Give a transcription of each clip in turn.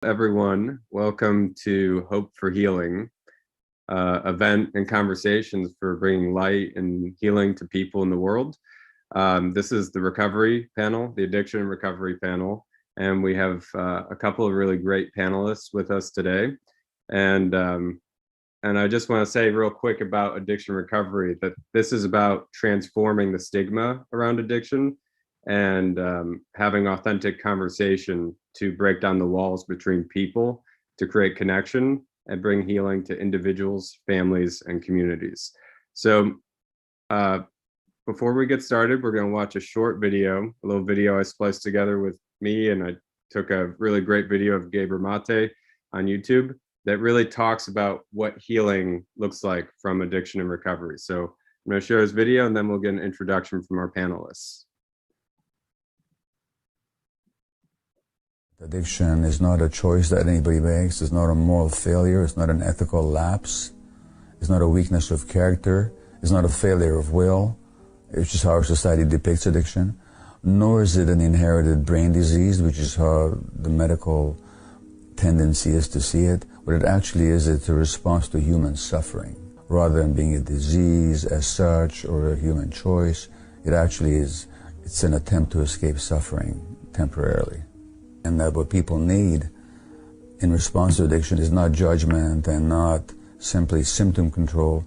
Everyone, welcome to Hope for Healing, event and conversations for bringing light and healing to people in the world. This is the recovery panel, the addiction and recovery panel, and we have a couple of really great panelists with us today. And I just want to say real quick about addiction recovery that this is about transforming the stigma around addiction and having authentic conversation to break down the walls between people, to create connection and bring healing to individuals, families, and communities. So before we get started, we're going to watch a short video, a little video I spliced together with me, and I took a really great video of Gaber Mate on YouTube that really talks about what healing looks like from addiction and recovery. So I'm going to share this video, and then we'll get an introduction from our panelists. Addiction is not a choice that anybody makes. It's not a moral failure. It's not an ethical lapse. It's not a weakness of character. It's not a failure of will. It's just how our society depicts addiction. Nor is it an inherited brain disease, which is how the medical tendency is to see it. What it actually is, it's a response to human suffering. Rather than being a disease as such or a human choice, it actually is, it's an attempt to escape suffering temporarily. And that what people need in response to addiction is not judgment and not simply symptom control.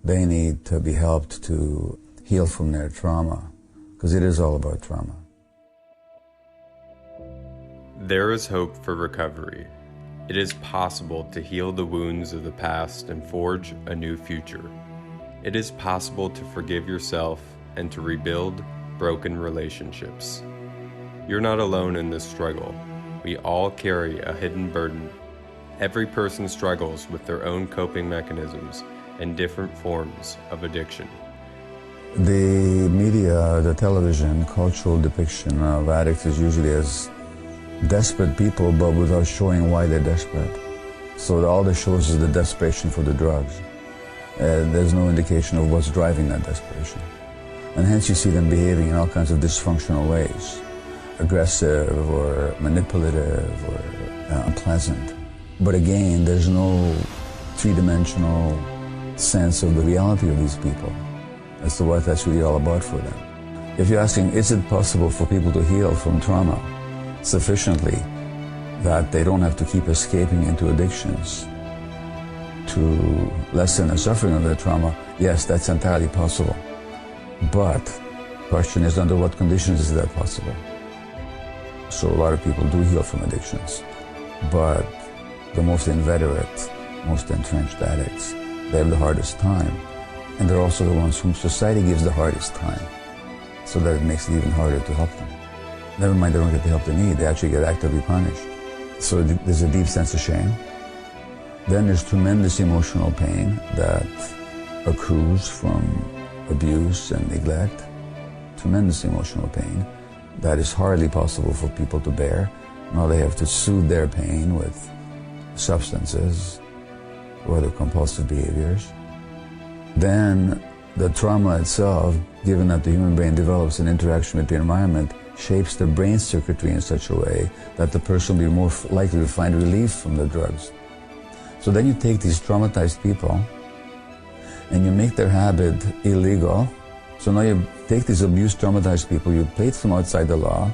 They need to be helped to heal from their trauma, because it is all about trauma. There is hope for recovery. It is possible to heal the wounds of the past and forge a new future. It is possible to forgive yourself and to rebuild broken relationships. You're not alone in this struggle. We all carry a hidden burden. Every person struggles with their own coping mechanisms and different forms of addiction. The media, the television, cultural depiction of addicts is usually as desperate people, but without showing why they're desperate. So all that shows is the desperation for the drugs. There's no indication of what's driving that desperation. And hence you see them behaving in all kinds of dysfunctional ways. Aggressive or manipulative or unpleasant. But again, there's no three-dimensional sense of the reality of these people as to what that's really all about for them. If you're asking, is it possible for people to heal from trauma sufficiently that they don't have to keep escaping into addictions to lessen the suffering of their trauma? Yes, that's entirely possible. But the question is, under what conditions is that possible? So a lot of people do heal from addictions, but the most inveterate, most entrenched addicts, they have the hardest time. And they're also the ones whom society gives the hardest time, so that it makes it even harder to help them. Never mind they don't get the help they need, they actually get actively punished. So there's a deep sense of shame. Then there's tremendous emotional pain that accrues from abuse and neglect. Tremendous emotional pain that is hardly possible for people to bear. Now they have to soothe their pain with substances or other compulsive behaviors. Then the trauma itself, given that the human brain develops an interaction with the environment, shapes the brain circuitry in such a way that the person will be more likely to find relief from the drugs. So then you take these traumatized people and you make their habit illegal. So now you take these abused, traumatized people, you place them outside the law,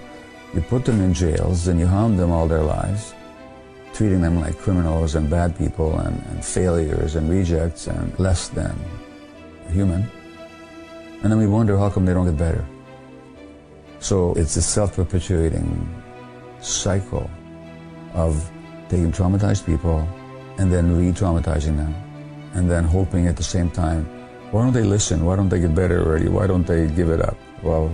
you put them in jails, and you hound them all their lives, treating them like criminals and bad people and failures and rejects and less than human. And then we wonder how come they don't get better. So it's a self-perpetuating cycle of taking traumatized people and then re-traumatizing them and then hoping at the same time, why don't they listen? Why don't they get better already? Why don't they give it up? Well,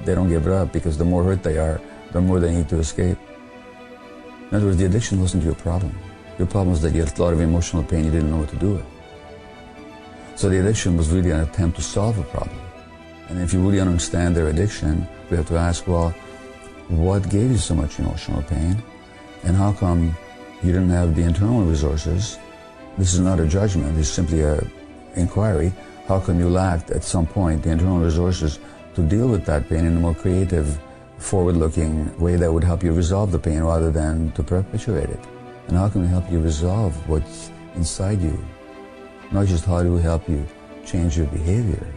they don't give it up because the more hurt they are, the more they need to escape. In other words, the addiction wasn't your problem. Your problem was that you had a lot of emotional pain, you didn't know what to do with. So the addiction was really an attempt to solve a problem. And if you really understand their addiction, we have to ask, well, what gave you so much emotional pain? And how come you didn't have the internal resources? This is not a judgment, it's simply an inquiry. How come you lacked at some point the internal resources to deal with that pain in a more creative, forward-looking way that would help you resolve the pain rather than to perpetuate it. And how can we help you resolve what's inside you? Not just how do we help you change your behavior,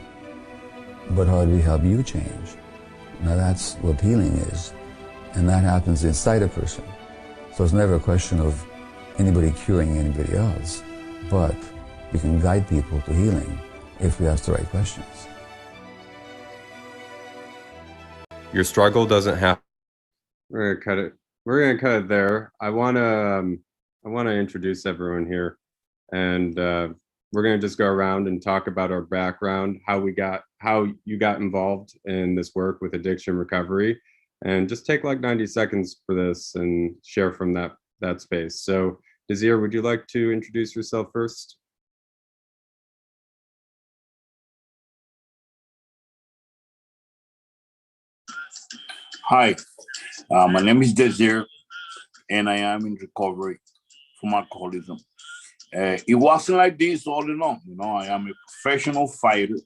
but how do we help you change? Now that's what healing is, and that happens inside a person. So it's never a question of anybody curing anybody else, but we can guide people to healing if we ask the right questions. Your struggle doesn't have. We're gonna cut it. We're gonna cut it there. I wanna introduce everyone here, and we're gonna just go around and talk about our background, how you got involved in this work with addiction recovery, and just take like 90 seconds for this and share from that space. So, Desir, would you like to introduce yourself first? Hi, my name is Desir, and I am in recovery from alcoholism. It wasn't like this all along. I am a professional fighter,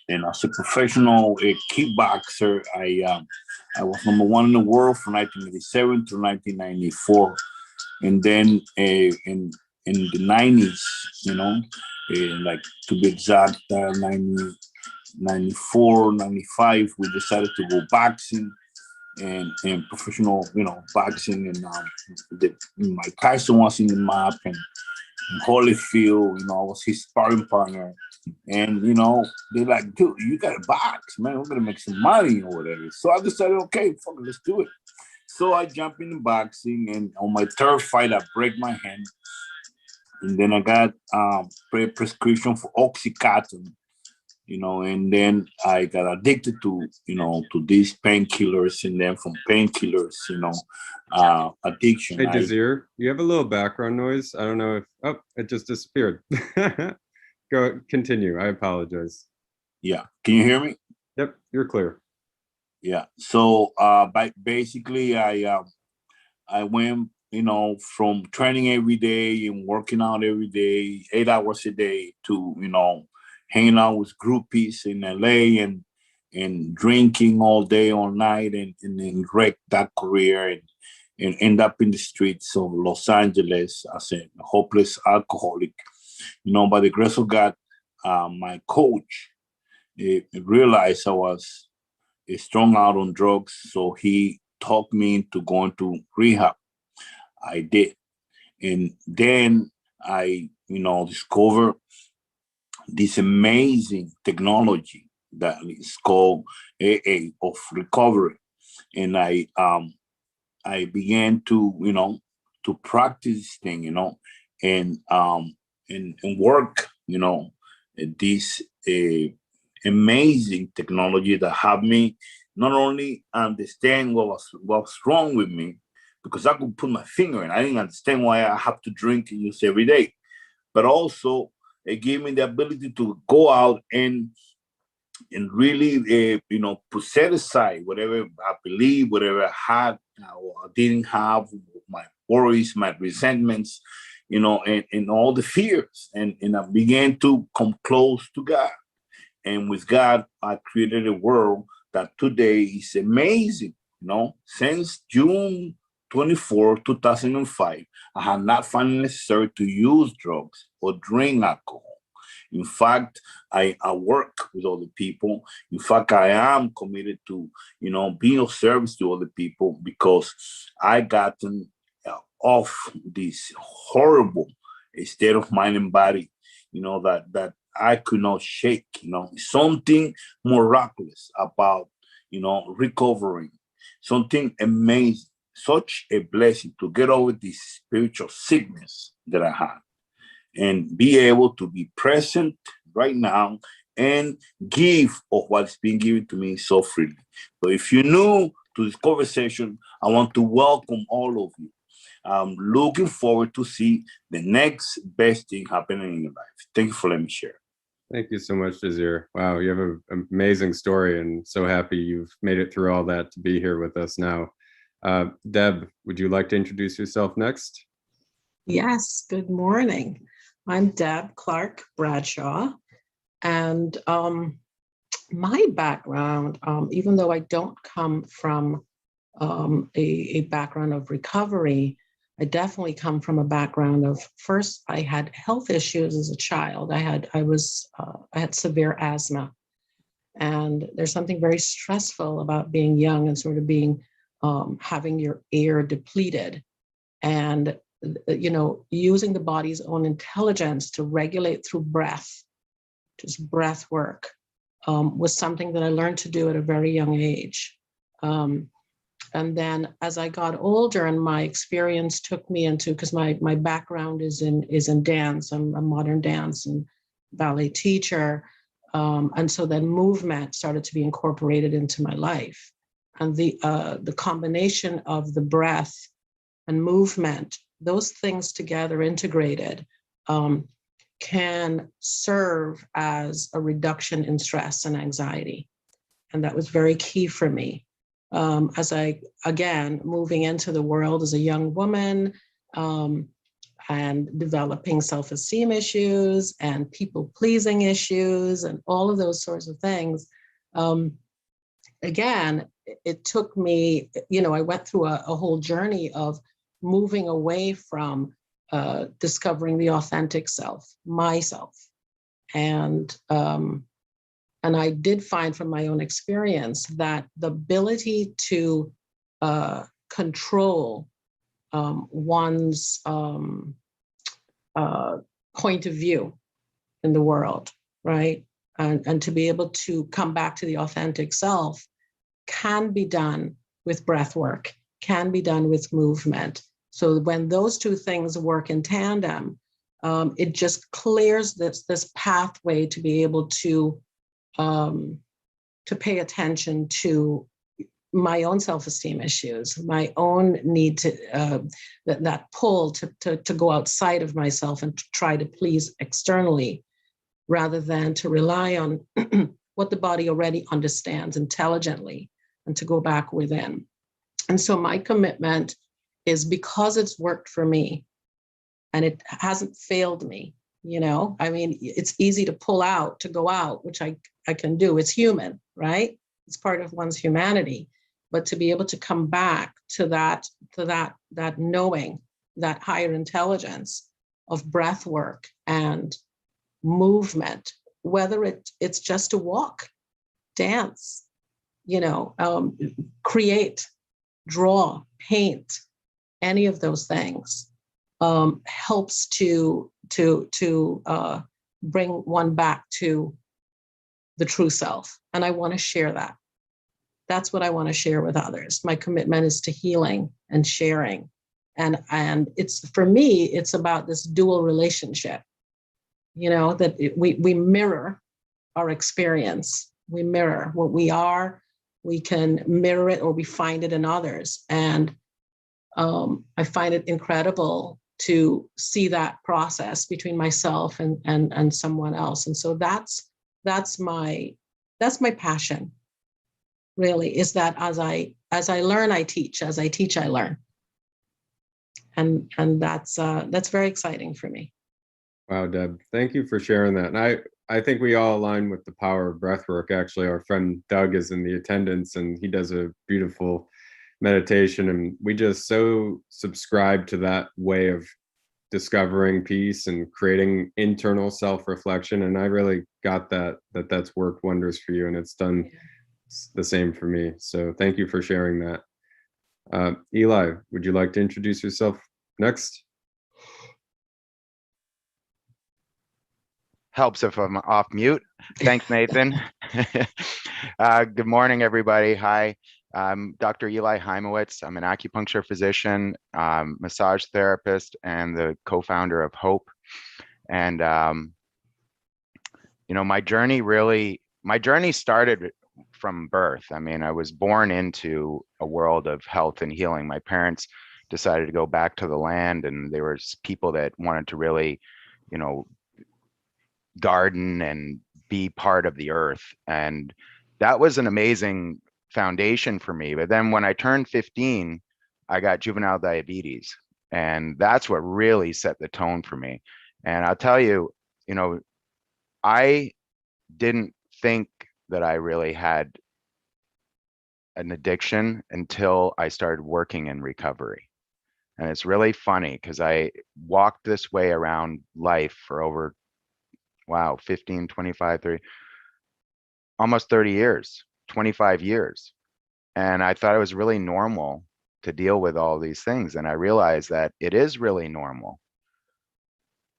and as a professional kickboxer, I was #1 in the world from 1987 to 1994, and then in the 90s, like to be exact, 94, 95, we decided to go boxing and professional, boxing. And Mike Tyson was in the map, and Holyfield, I was his sparring partner. And, they're like, dude, you got to box, man. We're going to make some money or whatever. So I decided, okay, fuck it, let's do it. So I jumped in boxing, and on my third fight, I break my hand. And then I got prescription for Oxycontin. And then I got addicted to these painkillers, and then from painkillers, addiction. Hey, Desir, you have a little background noise. I don't know if, it just disappeared. Go, continue. I apologize. Yeah. Can you hear me? Yep, you're clear. Yeah. So, basically, I went, from training every day and working out every day, 8 hours a day, to, hanging out with groupies in LA and drinking all day, all night, and then wreck that career and end up in the streets of Los Angeles as a hopeless alcoholic. By the grace of God, my coach realized I was strung out on drugs, so he talked me into going to rehab. I did. And then I, discovered this amazing technology that is called AA of recovery. And I began to, to practice this thing, and work, this amazing technology that helped me not only understand what was wrong with me, because I could put my finger in. I didn't understand why I have to drink and use every day, but also it gave me the ability to go out and really, set aside whatever I believe, whatever I had or I didn't have, my worries, my resentments, and all the fears. And I began to come close to God. And with God, I created a world that today is amazing. Since June 24, 2005, I have not found it necessary to use drugs or drink alcohol. In fact, I work with other people. In fact, I am committed to, being of service to other people, because I gotten off this horrible state of mind and body, that I could not shake. Something miraculous about, recovering, something amazing, such a blessing to get over this spiritual sickness that I had and be able to be present right now and give of what's being given to me so freely. So if you're new to this conversation, I want to welcome all of you. I'm looking forward to see the next best thing happening in your life. Thank you for letting me share. Thank you so much, Desir. Wow, you have an amazing story, and so happy you've made it through all that to be here with us now. Deb, would you like to introduce yourself next? Yes, good morning. I'm Deb Clark Bradshaw, and My background, even though I don't come from a background of recovery, I definitely come from a background of, first, I had health issues as a child. I had severe asthma, and there's something very stressful about being young and sort of being having your air depleted, and using the body's own intelligence to regulate through breath, just breath work, was something that I learned to do at a very young age. And then as I got older and my experience took me into, because my background is in dance, I'm a modern dance and ballet teacher. And so then movement started to be incorporated into my life. And the combination of the breath and movement, those things together integrated, can serve as a reduction in stress and anxiety. And that was very key for me. As I, again, moving into the world as a young woman, and developing self-esteem issues and people-pleasing issues and all of those sorts of things. Again, it took me, I went through a whole journey of moving away from discovering the authentic self, myself. And I did find from my own experience that the ability to control one's point of view in the world, right? And to be able to come back to the authentic self can be done with breath work, can be done with movement. So when those two things work in tandem, it just clears this pathway to be able to pay attention to my own self-esteem issues, my own need to that pull to go outside of myself and to try to please externally, rather than to rely on what the body already understands intelligently, and to go back within. And so my commitment is, because it's worked for me and it hasn't failed me. I mean, it's easy to pull out, to go out, which I can do. It's human, right? It's part of one's humanity. But to be able to come back to that knowing, that higher intelligence of breath work and movement, whether it's just a walk, dance, create, draw, paint, any of those things, helps to bring one back to the true self. And I want to share that. That's what I want to share with others. My commitment is to healing and sharing. And it's, for me, it's about this dual relationship, that we mirror our experience. We mirror what we are. We can mirror it, or we find it in others. And I find it incredible to see that process between myself and someone else. And so that's my passion, really, is that as I learn, I teach. As I teach, I learn. And that's very exciting for me. Wow, Deb, thank you for sharing that. And I think we all align with the power of breath work. Actually, our friend Doug is in the attendance, and he does a beautiful meditation, and we just so subscribe to that way of discovering peace and creating internal self-reflection. And I really got that's worked wonders for you, and it's done the same for me. So thank you for sharing that. Eli, would you like to introduce yourself next? Helps if I'm off mute. Thanks, Nathan. Good morning, everybody. Hi, I'm Dr. Eli Heimowitz. I'm an acupuncture physician, massage therapist, and the co-founder of Hope. And my journey started from birth. I mean, I was born into a world of health and healing. My parents decided to go back to the land, and there was people that wanted to really, garden and be part of the earth. And that was an amazing foundation for me. But then when I turned 15, I got juvenile diabetes. And that's what really set the tone for me. And I'll tell you, I didn't think that I really had an addiction until I started working in recovery. And it's really funny because I walked this way around life for over, wow, 15, 25, 30, almost 30 years, 25 years. And I thought it was really normal to deal with all these things. And I realized that it is really normal.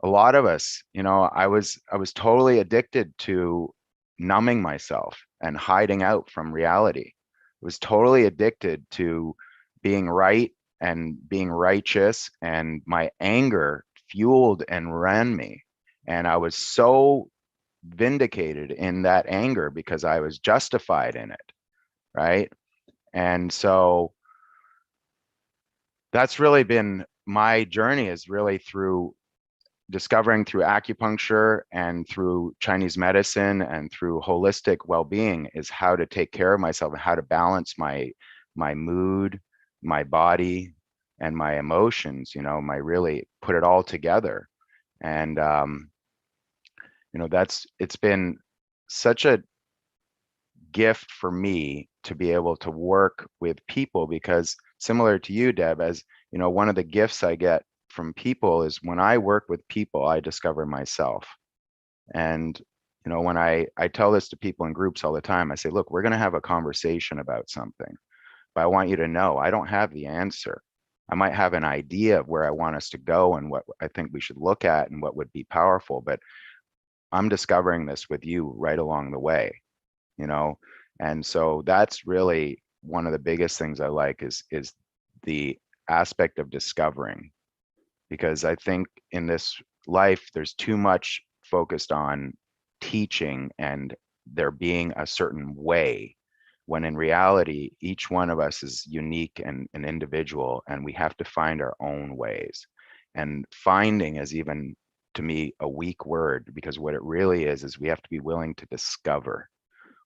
A lot of us, I was totally addicted to numbing myself and hiding out from reality. I was totally addicted to being right and being righteous, and my anger fueled and ran me. And I was so vindicated in that anger because I was justified in it, right? And so that's really been my journey, is really through discovering through acupuncture and through Chinese medicine and through holistic well-being, is how to take care of myself and how to balance my mood, my body, and my emotions, my really put it all together. And it's been such a gift for me to be able to work with people, because similar to you, Deb, as one of the gifts I get from people is when I work with people, I discover myself. And when I tell this to people in groups all the time, I say, look, we're going to have a conversation about something, but I want you to know I don't have the answer. I might have an idea of where I want us to go and what I think we should look at and what would be powerful, but I'm discovering this with you right along the way. And so that's really one of the biggest things I like is the aspect of discovering, because I think in this life there's too much focused on teaching and there being a certain way, when in reality each one of us is unique and an individual, and we have to find our own ways. And finding is, even to me, a weak word, because what it really is we have to be willing to discover.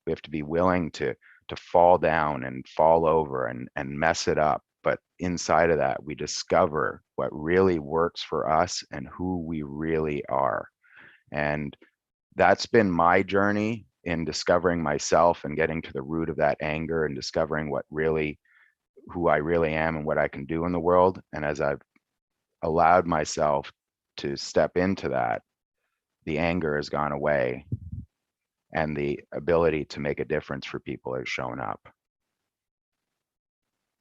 We have to be willing to fall down and fall over and mess it up. But inside of that, we discover what really works for us and who we really are. And that's been my journey in discovering myself and getting to the root of that anger and discovering who I really am and what I can do in the world. And as I've allowed myself to step into that, the anger has gone away and the ability to make a difference for people has shown up.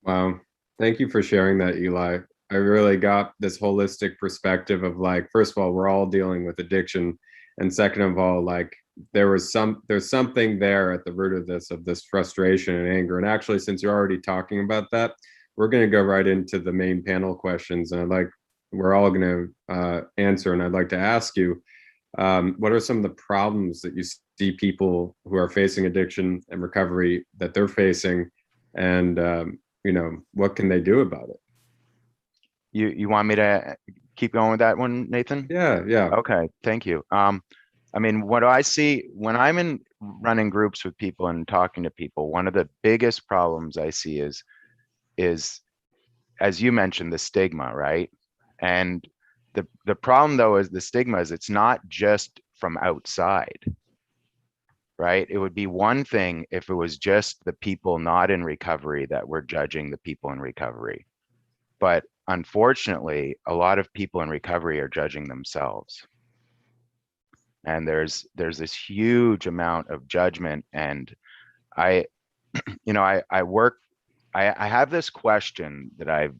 Wow. Thank you for sharing that, Eli. I really got this holistic perspective of, like, first of all, we're all dealing with addiction. And second of all, like, there's something there at the root of this frustration and anger. And actually, since you're already talking about that, we're going to go right into the main panel questions. And we're all going to answer. And I'd like to ask you, what are some of the problems that you see people who are facing addiction and recovery that they're facing, and what can they do about it? You want me to keep going with that one, Nathan? Yeah. Okay, thank you. I mean, what I see when I'm in running groups with people and talking to people, one of the biggest problems I see is, as you mentioned, the stigma, right? And the problem, though, is the stigma is it's not just from outside, right? It would be one thing if it was just the people not in recovery that were judging the people in recovery. But unfortunately, a lot of people in recovery are judging themselves. And there's this huge amount of judgment. And I have this question that I've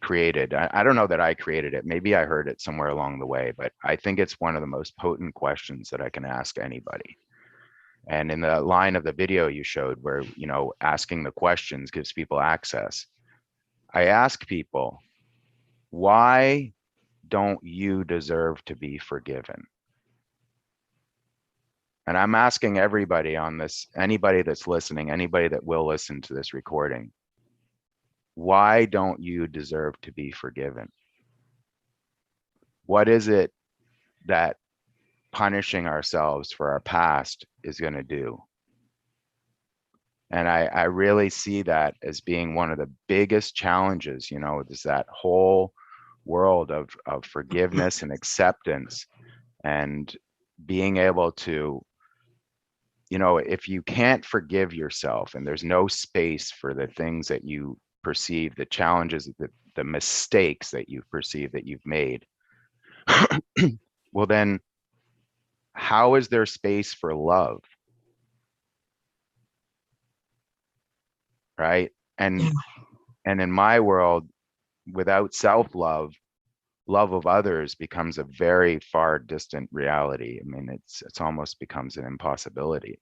created. I don't know that I created it. Maybe I heard it somewhere along the way, but I think it's one of the most potent questions that I can ask anybody. And in the line of the video you showed where, asking the questions gives people access, I ask people, why don't you deserve to be forgiven? And I'm asking everybody on this, anybody that's listening, anybody that will listen to this recording, why don't you deserve to be forgiven? What is it that punishing ourselves for our past is going to do? And I really see that as being one of the biggest challenges, is that whole world of forgiveness and acceptance, and being able to, if you can't forgive yourself and there's no space for the things that you perceive, the challenges, the mistakes that you perceive that you've made, well, then how is there space for love? Right? Yeah. And in my world, without self-love, love of others becomes a very far distant reality. I mean, it's almost becomes an impossibility.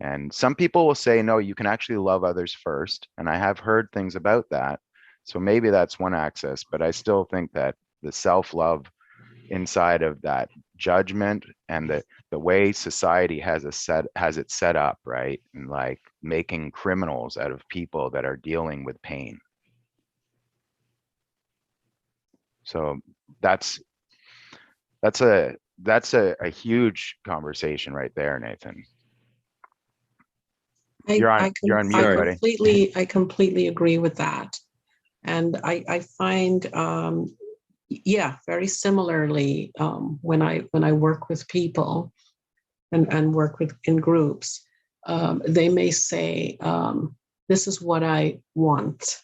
And some people will say, no, you can actually love others first. And I have heard things about that. So maybe that's one access, but I still think that the self-love inside of that judgment and the way society has it set up, right? And like making criminals out of people that are dealing with pain. So that's a huge conversation right there, Nathan. You're on mute, buddy. I completely agree with that. And I find, very similarly, when I work with people and work in groups, they may say, this is what I want,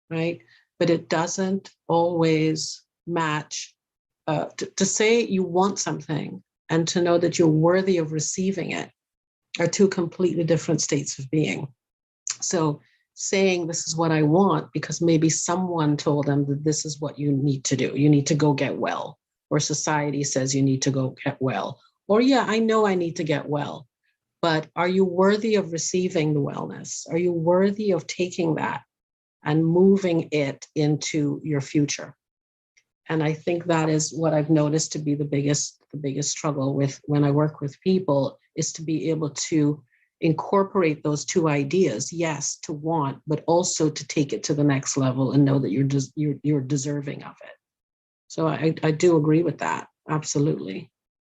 right? But it doesn't always match. To say you want something and to know that you're worthy of receiving it are two completely different states of being. So saying this is what I want because maybe someone told them that this is what you need to do. You need to go get well, or society says you need to go get well. Or yeah, I know I need to get well, but are you worthy of receiving the wellness? Are you worthy of taking that and moving it into your future? And I think that is what I've noticed to be the biggest struggle with when I work with people, is to be able to incorporate those two ideas. Yes, to want, but also to take it to the next level and know that you're deserving of it. So I do agree with that. Absolutely.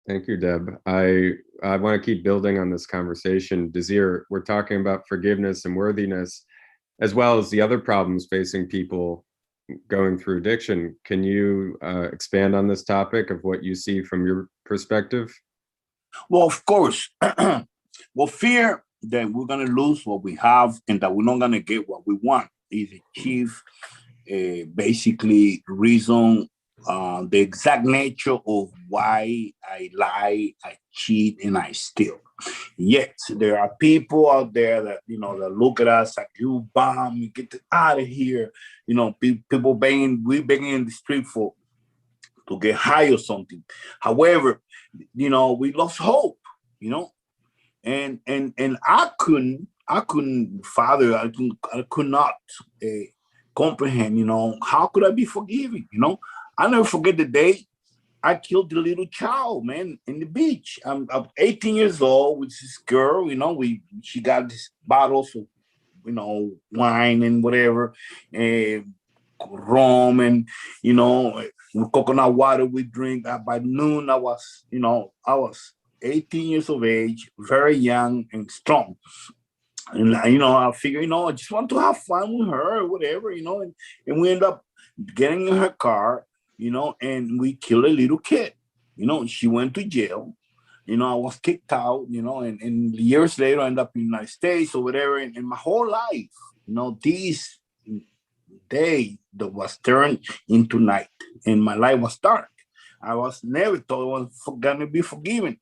Thank you, Deb. I want to keep building on this conversation. Desir, we're talking about forgiveness and worthiness, as well as the other problems facing people going through addiction. Can you expand on this topic of what you see from your perspective? Well, of course. Well, fear that we're going to lose what we have and that we're not going to get what we want is a chief, basically, reason, the exact nature of why I lie, I cheat, and I steal. Yet there are people out there that that look at us like, you bum, you get out of here. People we begging in the street to get high or something. However, we lost hope. And I couldn't father. I could not comprehend. How could I be forgiving? I never forget the day I killed the little child, man, in the beach. I'm 18 years old with this girl. She got these bottles of, wine and whatever, and rum and coconut water we drink. By noon, I was 18 years of age, very young and strong. And I figure, I just want to have fun with her or whatever, and we end up getting in her car, and we killed a little kid. She went to jail. I was kicked out, and years later I ended up in the United States or whatever. And my whole life, this day that was turned into night and my life was dark. I was never thought I was going to be forgiven.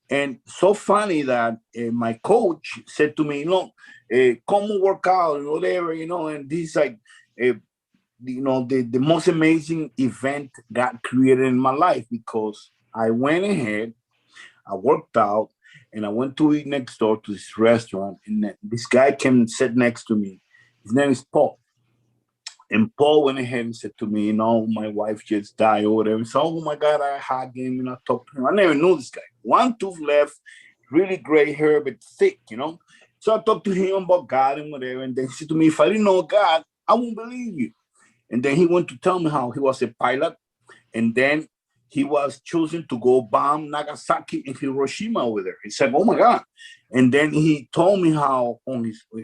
And so funny that my coach said to me, come work out and whatever, and this is like, the most amazing event got created in my life, because I went ahead, I worked out, and I went to eat next door to this restaurant. And this guy came and sat next to me. His name is Paul. And Paul went ahead and said to me, my wife just died or whatever. So, oh my God, I hugged him and I talked to him. I never knew this guy. One tooth left, really gray hair, but thick, So I talked to him about God and whatever. And then he said to me, if I didn't know God, I wouldn't believe you. And then he went to tell me how he was a pilot. And then he was chosen to go bomb Nagasaki and Hiroshima over there. He said, oh my God. And then he told me how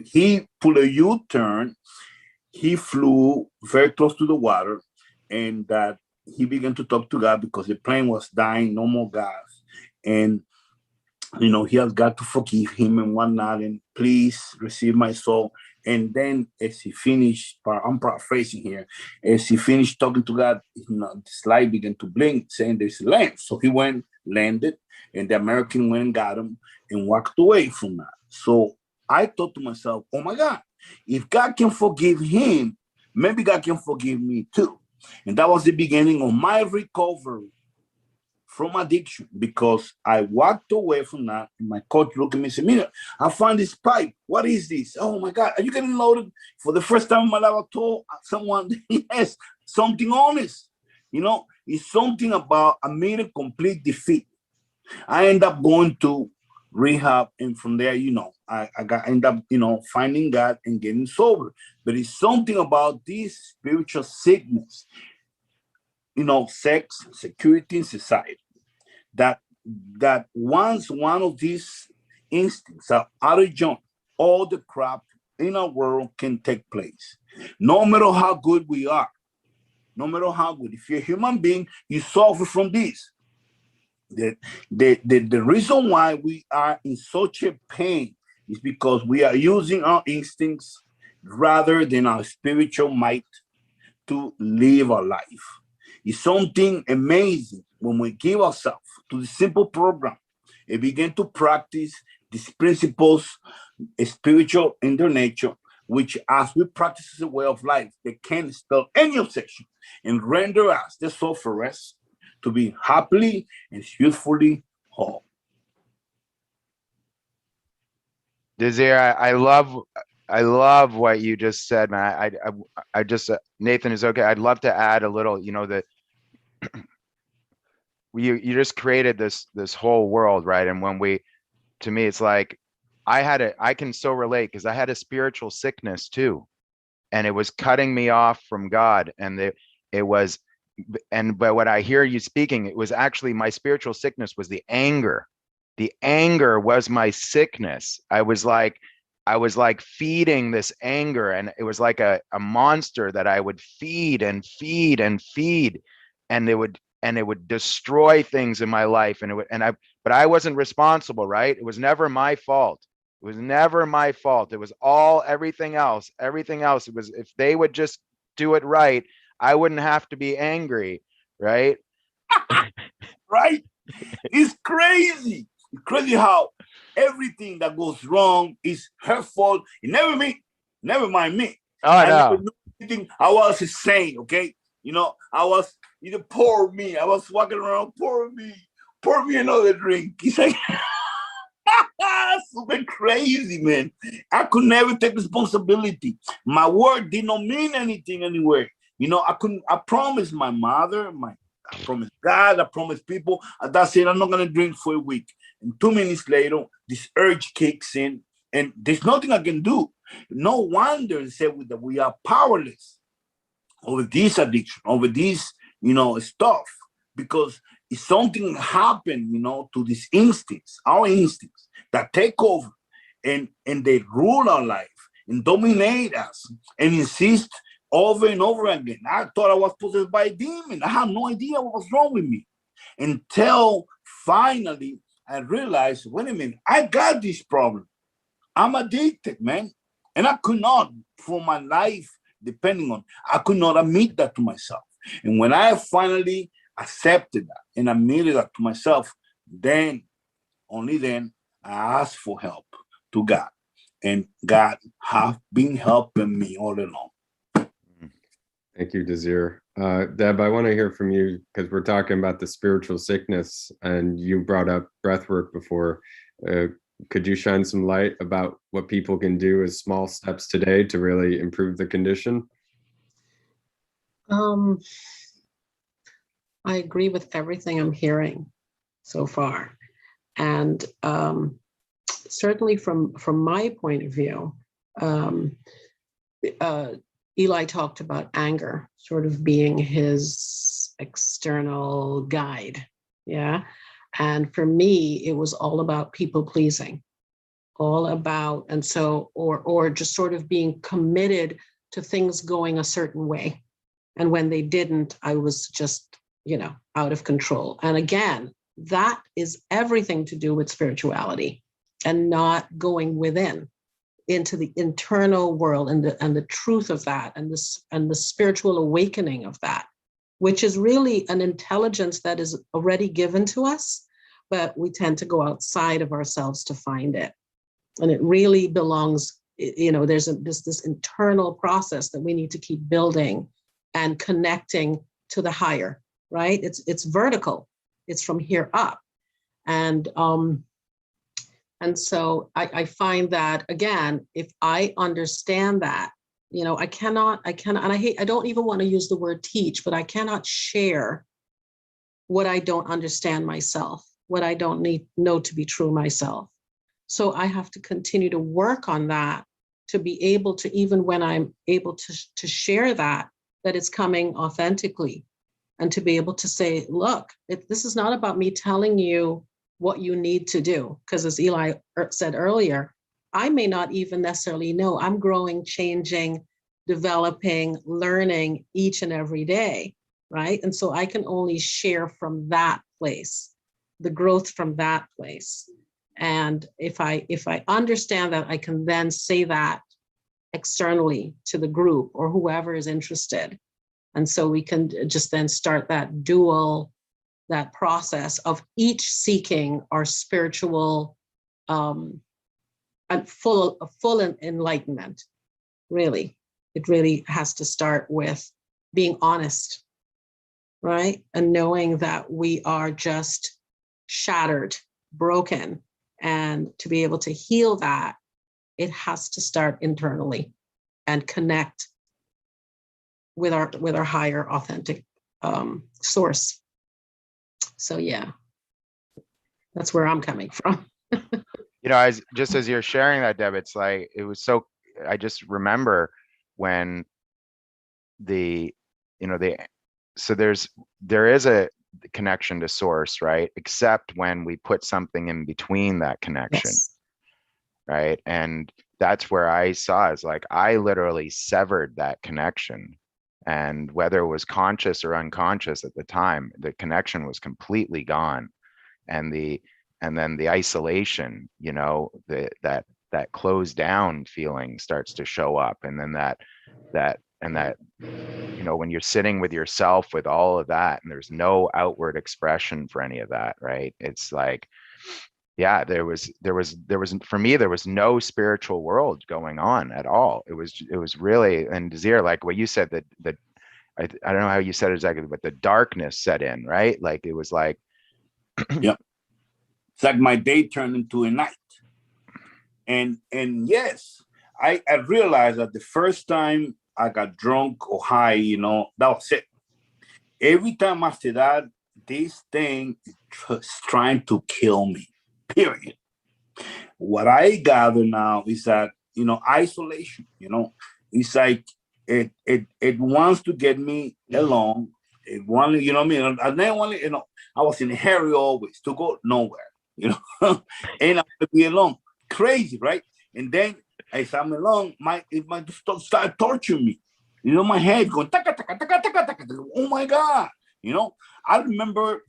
he pulled a U-turn. He flew very close to the water, and that he began to talk to God because the plane was dying, no more gas. And He has got to forgive him and whatnot, and please receive my soul. And then as he finished, I'm paraphrasing here, as he finished talking to God, this light began to blink, saying there's a land. So he went, landed, and the American went and got him and walked away from that. So I thought to myself, oh my God, if God can forgive him, maybe God can forgive me too. And that was the beginning of my recovery from addiction, because I walked away from that, and my coach looked at me and said, Mira, I found this pipe. What is this? Oh my God, are you getting loaded? For the first time in my life, I told someone, yes, something honest. It's something about a minute complete defeat. I end up going to rehab, and from there, end up, finding God and getting sober. But it's something about this spiritual sickness, sex, security, and society, that once one of these instincts are out of joint, all the crap in our world can take place. No matter how good we are, no matter how good, if you're a human being, you suffer from this. The reason why we are in such a pain is because we are using our instincts rather than our spiritual might to live our life. It's something amazing when we give ourselves to the simple program and begin to practice these principles, spiritual in their nature, which as we practice as a way of life, they can spell any obsession and render us the soul for rest to be happily and youthfully whole. Desire, I love what you just said, man. I just, Nathan, is okay. I'd love to add a little, that you just created this whole world, right? And to me, it's like, I can so relate, because I had a spiritual sickness too, and it was cutting me off from God. And but what I hear you speaking, it was actually, my spiritual sickness was the anger. The anger was my sickness. I was like feeding this anger, and it was like a monster that I would feed and feed and feed, and it would destroy things in my life. But I wasn't responsible, right? It was never my fault. It was never my fault. It was everything else. It was, if they would just do it right, I wouldn't have to be angry, right? Right? It's crazy. It's crazy how everything that goes wrong is her fault. It never me, never mind me. Oh, I no. never knew anything. I was insane, okay? I was, poor me. I was walking around, poor me another drink. It's like, super crazy, man. I could never take responsibility. My word did not mean anything anywhere. I promised my mother, I promised God, I promised people. That's it. I'm not gonna drink for a week. And 2 minutes later, this urge kicks in, and there's nothing I can do. No wonder they say that we are powerless over this addiction, over this, stuff, because if something happened, to these instincts, our instincts that take over, and they rule our life and dominate us and insist over and over again. I thought I was possessed by a demon. I had no idea what was wrong with me until finally I realized, wait a minute, I got this problem. I'm addicted, man. And I could not, for my life, I could not admit that to myself. And when I finally accepted that and admitted that to myself, then, only then, I asked for help to God. And God have been helping me all along. Thank you, Desir. Deb, I want to hear from you, because we're talking about the spiritual sickness, and you brought up breathwork before. Could you shine some light about what people can do as small steps today to really improve the condition? I agree with everything I'm hearing so far. And certainly from my point of view, Eli talked about anger sort of being his external guide. Yeah. And for me, it was all about people pleasing, all about, and so, or just sort of being committed to things going a certain way. And when they didn't, I was just, out of control. And again, that is everything to do with spirituality and not going within into the internal world and the truth of that and the spiritual awakening of that, which is really an intelligence that is already given to us, but we tend to go outside of ourselves to find it. And it really belongs, there's this internal process that we need to keep building and connecting to the higher, right? It's vertical. It's from here up. And so I find that, again, if I understand that, I cannot, and I don't even want to use the word teach, but I cannot share what I don't understand myself, what I don't know to be true myself. So I have to continue to work on that to be able to, even when I'm able to share that it's coming authentically, and to be able to say, look, this is not about me telling you what you need to do. Because as Eli said earlier, I may not even necessarily know. I'm growing, changing, developing, learning each and every day, right? And so I can only share from that place, the growth from that place. And if I understand that, I can then say that externally to the group or whoever is interested. And so we can just then start that that process of each seeking our spiritual and full enlightenment. Really, it really has to start with being honest, right? And knowing that we are just shattered, broken, and to be able to heal that, it has to start internally and connect with our higher authentic source. So yeah, that's where I'm coming from. As you're sharing that, Deb, it's like, I just remember when there is a connection to source, right? Except when we put something in between that connection. Yes. Right. And that's where I saw is like, I literally severed that connection. And whether it was conscious or unconscious at the time, the connection was completely gone. And then the isolation, that closed down feeling starts to show up. And then that when you're sitting with yourself with all of that, and there's no outward expression for any of that, right? It's like, yeah, there was for me, there was no spiritual world going on at all. It was really, and Zir, like what you said, that I don't know how you said it exactly, but the darkness set in, right? Like it was like, yep. It's like my day turned into a night. And yes, I realized that the first time I got drunk or high, that was it. Every time after that, this thing is trying to kill me, period. What I gather now is that, isolation, it's like it wants to get me along. It wanted, what I mean? And then I was in a hurry always to go nowhere, and I want to be alone. Crazy, right? And then as I'm alone, it might start torturing me. My head going taka, taka, taka, taka, taka. Oh my God. I remember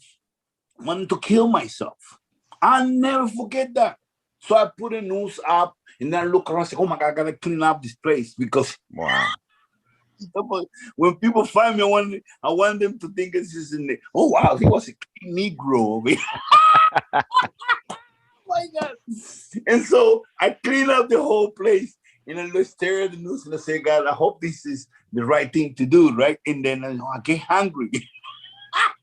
wanting to kill myself. I'll never forget that. So I put a noose up and then I look around and say, oh my God, I gotta clean up this place because wow. When people find me, I want them to think it's just oh wow, he was a clean Negro. Oh my God. And so I clean up the whole place and I stare at the news and I say, God, I hope this is the right thing to do, right? And then I get hungry.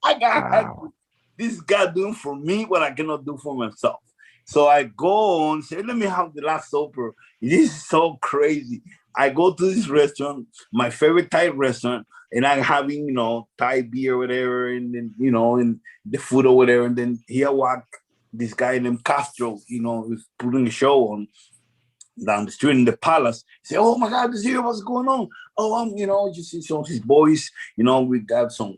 I got hungry. This God doing for me what I cannot do for myself. So I go on, say, let me have the Last Supper. This is so crazy. I go to this restaurant, my favorite Thai restaurant, and I'm having, Thai beer or whatever, and then, and the food or whatever. And then here walk this guy named Castro, was putting a show on down the street in the palace. Say, oh my God, this here, what's going on? Oh, you see some of his boys, we got some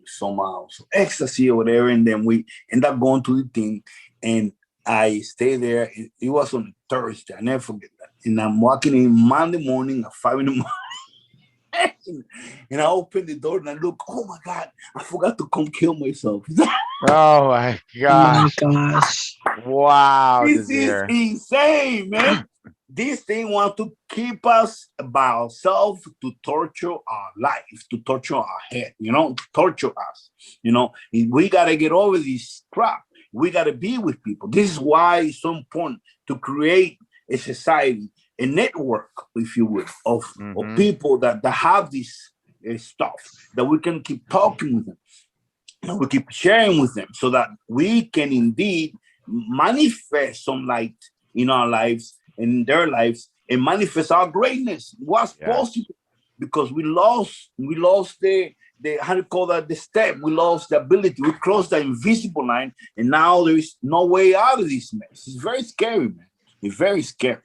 ecstasy or whatever. And then we end up going to the thing. And I stay there. It was on Thursday. I never forget that. And I'm walking in Monday morning at 5 a.m. And I open the door and I look, oh my God, I forgot to come kill myself. Oh my My gosh. gosh. Wow, This is Desir. insane, man. This thing want to keep us by ourselves, to torture our life, to torture our head, to torture us. We got to get over this crap. We got to be with people. This is why it's so important to create a society, a network, if you will, of people that have this stuff, that we can keep talking with them, and we keep sharing with them, so that we can indeed manifest some light in our lives and in their lives, and manifest our greatness. What's possible? Because we lost the how do you call that, the step. We lost the ability. We crossed the invisible line, and now there is no way out of this mess. It's very scary, man. It's very scary.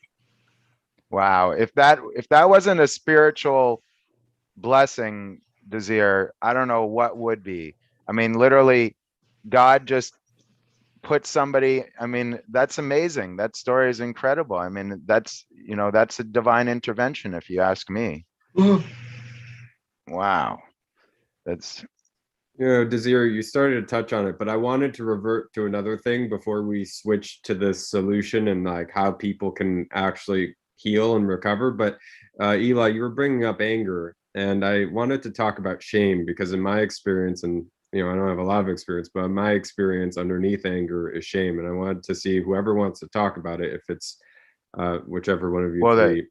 Wow. If that wasn't a spiritual blessing, Desir, I don't know what would be. I mean, literally, God just put somebody, I mean, that's amazing. That story is incredible. I mean, that's a divine intervention, if you ask me. Mm. Wow. That's Desir, you started to touch on it, but I wanted to revert to another thing before we switch to this solution and like how people can actually heal and recover. But Eli, you were bringing up anger, and I wanted to talk about shame, because in my experience, and I don't have a lot of experience, but my experience underneath anger is shame, and I wanted to see whoever wants to talk about it, if it's whichever one of you well, three.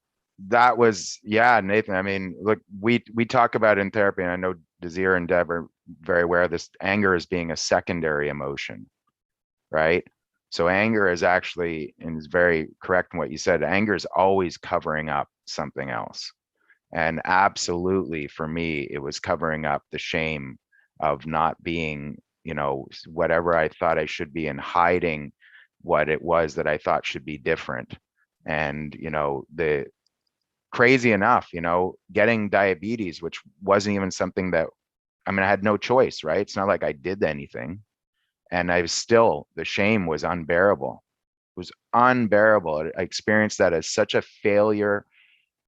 that was, yeah, Nathan. I mean, look, we talk about in therapy, and I know Desir and Deb are very aware of this, anger as being a secondary emotion, right? So anger is actually, and is very correct in what you said, anger is always covering up something else. And absolutely, for me, it was covering up the shame of not being, whatever I thought I should be, and hiding what it was that I thought should be different. And, the crazy enough, getting diabetes, which wasn't even something that, I mean, I had no choice, right? It's not like I did anything. And I was still, the shame was unbearable. It was unbearable. I experienced that as such a failure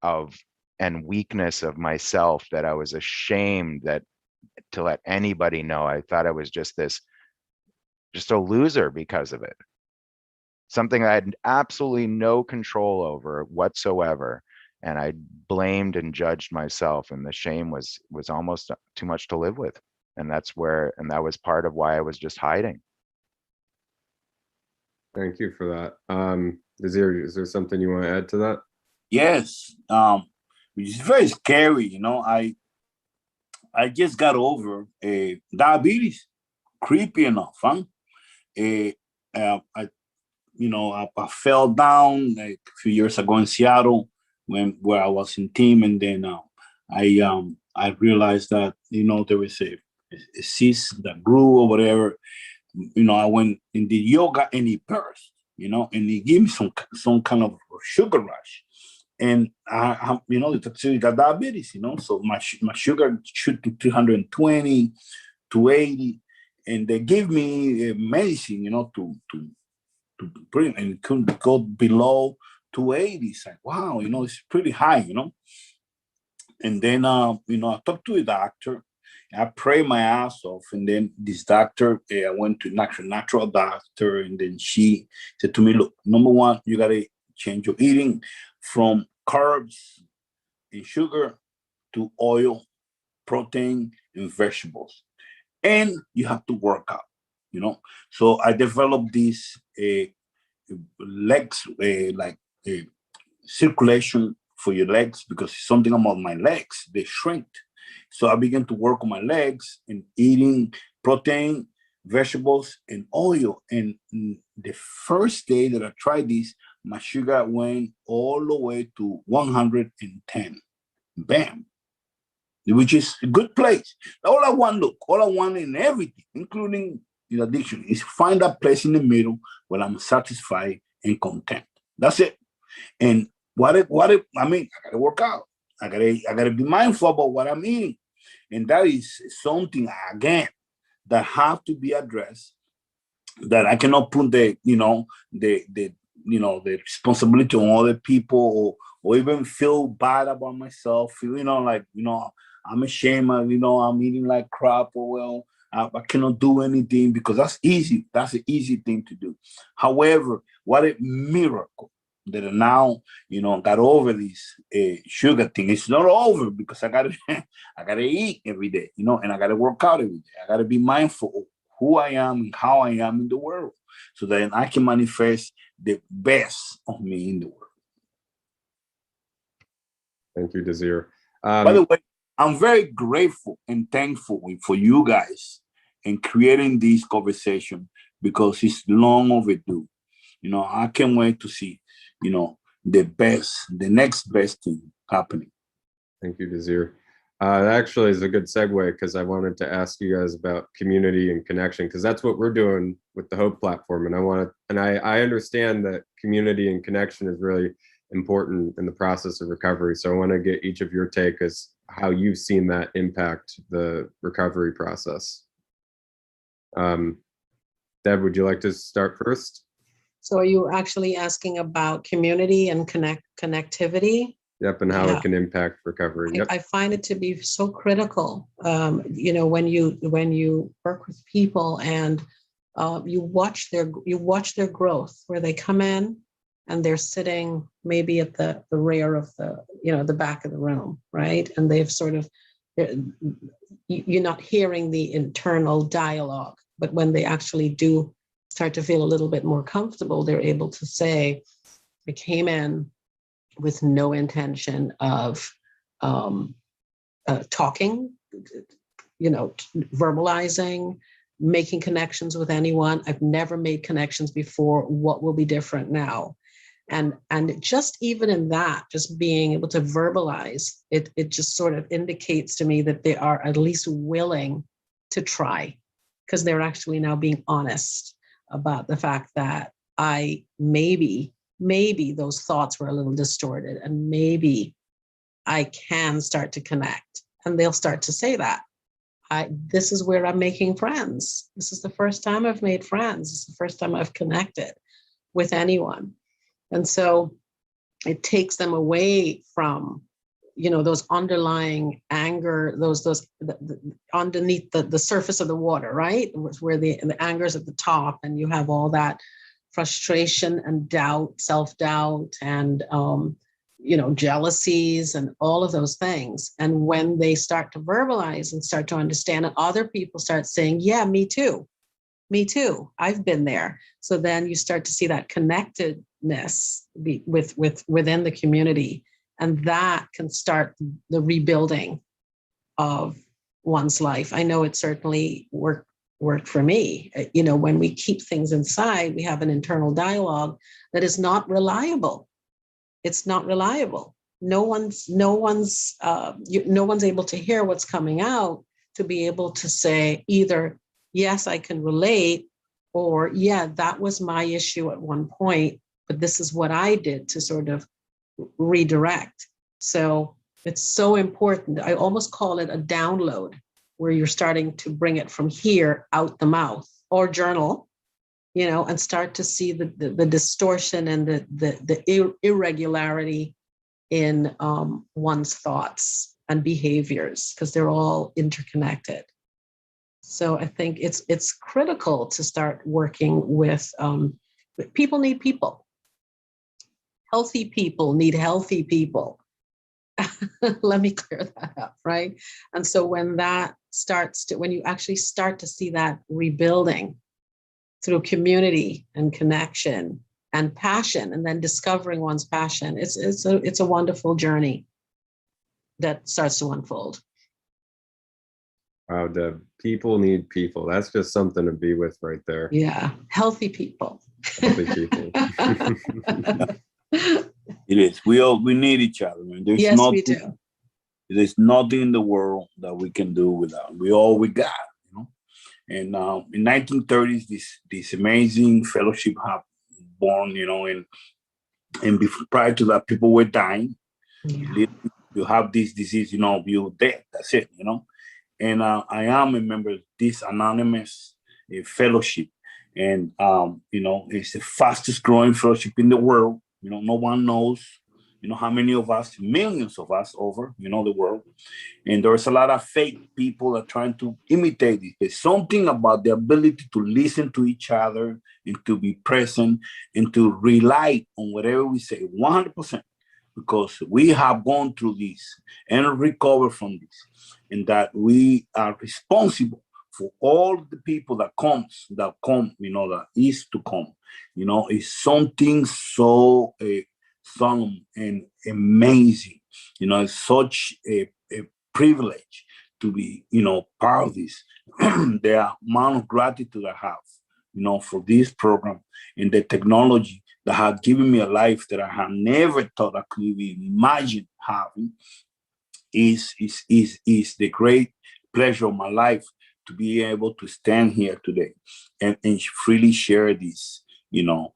of and weakness of myself, that I was ashamed that to let anybody know. I thought I was just a loser because of it. Something I had absolutely no control over whatsoever. And I blamed and judged myself, and the shame was almost too much to live with. And that was part of why I was just hiding. Thank you for that. Desir, is there something you want to add to that? Yes. Which is very scary. I just got over diabetes. Creepy enough, huh? I fell down like a few years ago in Seattle, where I was in team, and then I realized that there was a cyst that grew or whatever. I went and did yoga, and it burst. And it gave me some kind of sugar rush. And the toxicity got diabetes, so my sugar shoot to 320, to 80, and they gave me medicine, to bring, and it couldn't go below 280. It's like, wow, it's pretty high, And then, I talked to a doctor. I prayed my ass off, and then this doctor, I went to natural doctor, and then she said to me, look, number one, you got to change your eating from carbs and sugar to oil, protein, and vegetables. And you have to work out, So I developed this legs, like circulation for your legs, because something about my legs, they shrink. So I began to work on my legs and eating protein, vegetables, and oil. And the first day that I tried this, my sugar went all the way to 110. Bam. Which is a good place. All I want in everything, including the addiction, is find that place in the middle where I'm satisfied and content. That's it. And I mean, I gotta work out. I gotta be mindful about what I'm eating. And that is something, again, that have to be addressed, that I cannot put the responsibility on other people, or even feel bad about myself. I'm ashamed of, I'm eating like crap, or, well, I cannot do anything, because that's easy. That's an easy thing to do. However, what a miracle that I now, got over this sugar thing. It's not over, because I gotta, I gotta eat every day, and I gotta work out every day. I gotta be mindful of who I am and how I am in the world, so that I can manifest the best of me in the world. Thank you, Desir. By the way, I'm very grateful and thankful for you guys in creating this conversation, because it's long overdue. I can't wait to see, the next best thing happening. Thank you, Desir. That actually is a good segue, because I wanted to ask you guys about community and connection, because that's what we're doing with the Hope platform. And I understand that community and connection is really important in the process of recovery. So I want to get each of your take as how you've seen that impact the recovery process. Deb, would you like to start first? So are you actually asking about community and connectivity? Yep, and how it can impact recovery. Yep. I find it to be so critical. When you work with people and you watch their growth, where they come in and they're sitting maybe at the rear of the back of the room, right? And they've sort of, you're not hearing the internal dialogue, but when they actually do start to feel a little bit more comfortable, they're able to say, I came in with no intention of talking, verbalizing, making connections with anyone. I've never made connections before. What will be different now? And just even in that, just being able to verbalize it, it just sort of indicates to me that they are at least willing to try, because they're actually now being honest about the fact that I maybe those thoughts were a little distorted, and maybe I can start to connect. And they'll start to say that. This is where I'm making friends. This is the first time I've made friends. This is the first time I've connected with anyone. And so it takes them away from, those underlying anger, those underneath the surface of the water, right? Where the anger is at the top, and you have all that frustration and doubt, self-doubt, and jealousies and all of those things. And when they start to verbalize and start to understand, and other people start saying, yeah, me too, I've been there. So then you start to see that connectedness within the community, and that can start the rebuilding of one's life. I know it certainly worked for me. When we keep things inside, we have an internal dialogue that is not reliable. It's not reliable. No one's able to hear what's coming out, to be able to say either, yes, I can relate, or yeah, that was my issue at one point, but this is what I did to sort of redirect. So it's so important. I almost call it a download, where you're starting to bring it from here out the mouth, or journal, and start to see the distortion and the irregularity in one's thoughts and behaviors, because they're all interconnected. So I think it's critical to start working with people. Need people. Healthy people need healthy people. Let me clear that up, right? And so when you actually start to see that rebuilding through community and connection and passion, and then discovering one's passion, it's a wonderful journey that starts to unfold. Wow, Deb, people need people. That's just something to be with right there. Yeah, healthy people. Healthy people. It is. We need each other, man. We do. There's nothing in the world that we can do without. We all we got, And in 1930s, this amazing fellowship have born, and before, prior to that, people were dying. Yeah. You have this disease, you're dead. That's it, And I am a member of this anonymous fellowship, and it's the fastest growing fellowship in the world. No one knows, You know how many of us, millions of us over, you know, the world. And there's a lot of fake people that are trying to imitate it. There's something about the ability to listen to each other and to be present and to rely on whatever we say 100%, because we have gone through this and recovered from this, and that we are responsible for all the people that come, you know, that is to come. You know, it's something so solemn and amazing. You know, it's such a privilege to be, you know, part of this. The amount of gratitude I have, you know, for this program and the technology that has given me a life that I have never thought I could even imagine having is the great pleasure of my life to be able to stand here today and freely share this, you know,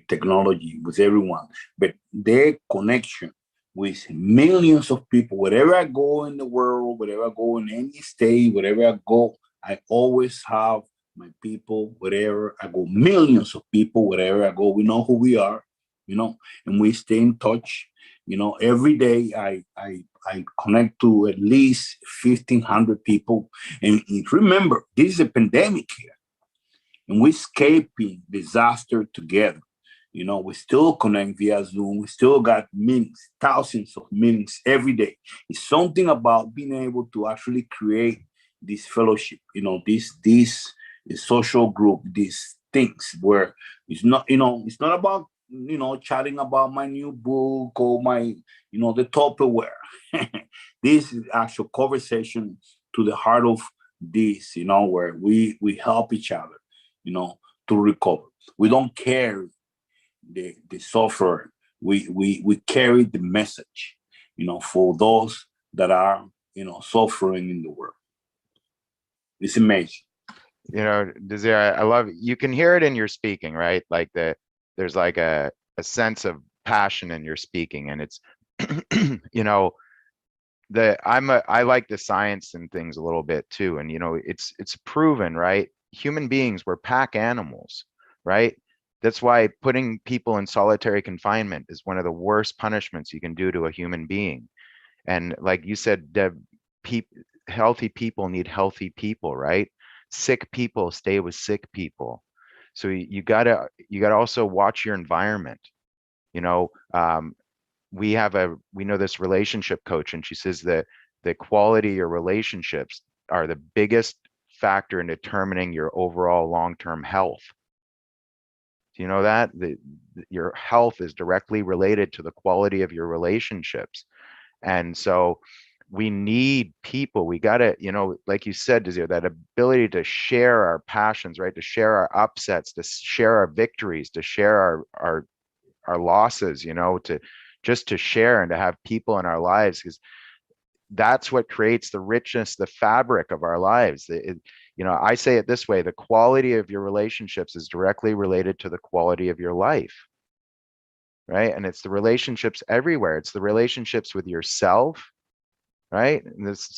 technology with everyone. But their connection with millions of people, wherever I go in the world, wherever I go in any state, wherever I go, I always have my people, wherever I go, millions of people, wherever I go, we know who we are, you know, and we stay in touch. You know, every day I connect to at least 1,500 people. And remember, this is a pandemic here, and we're escaping disaster together. You know, we still connect via Zoom. We still got meetings, thousands of meetings every day. It's something about being able to actually create this fellowship, you know, this social group, these things where it's not, you know, it's not about, you know, chatting about my new book or my, you know, the Tupperware. This is actual conversation to the heart of this, you know, where we help each other, you know, to recover. We don't carry the software. We carry the message, you know, for those that are, you know, suffering in the world. It's amazing. You know, Desire, I love, you can hear it in your speaking, right? Like there's like a sense of passion in your speaking, and it's, you know, I like the science and things a little bit too. And, you know, it's proven, right? Human beings, we're pack animals, right? That's why putting people in solitary confinement is one of the worst punishments you can do to a human being. And like you said, Deb, healthy people need healthy people, right? Sick people stay with sick people. So you gotta also watch your environment. You know, we know this relationship coach, and she says that the quality of your relationships are the biggest factor in determining your overall long-term health. Do you know that your health is directly related to the quality of your relationships? And so we need people. We got to, you know, like you said, Desir, that ability to share our passions, right? To share our upsets, to share our victories, to share our losses, you know, to just to share and to have people in our lives, because that's what creates the richness, the fabric of our lives. You know, I say it this way: the quality of your relationships is directly related to the quality of your life, right? And it's the relationships everywhere. It's the relationships with yourself, right? And this,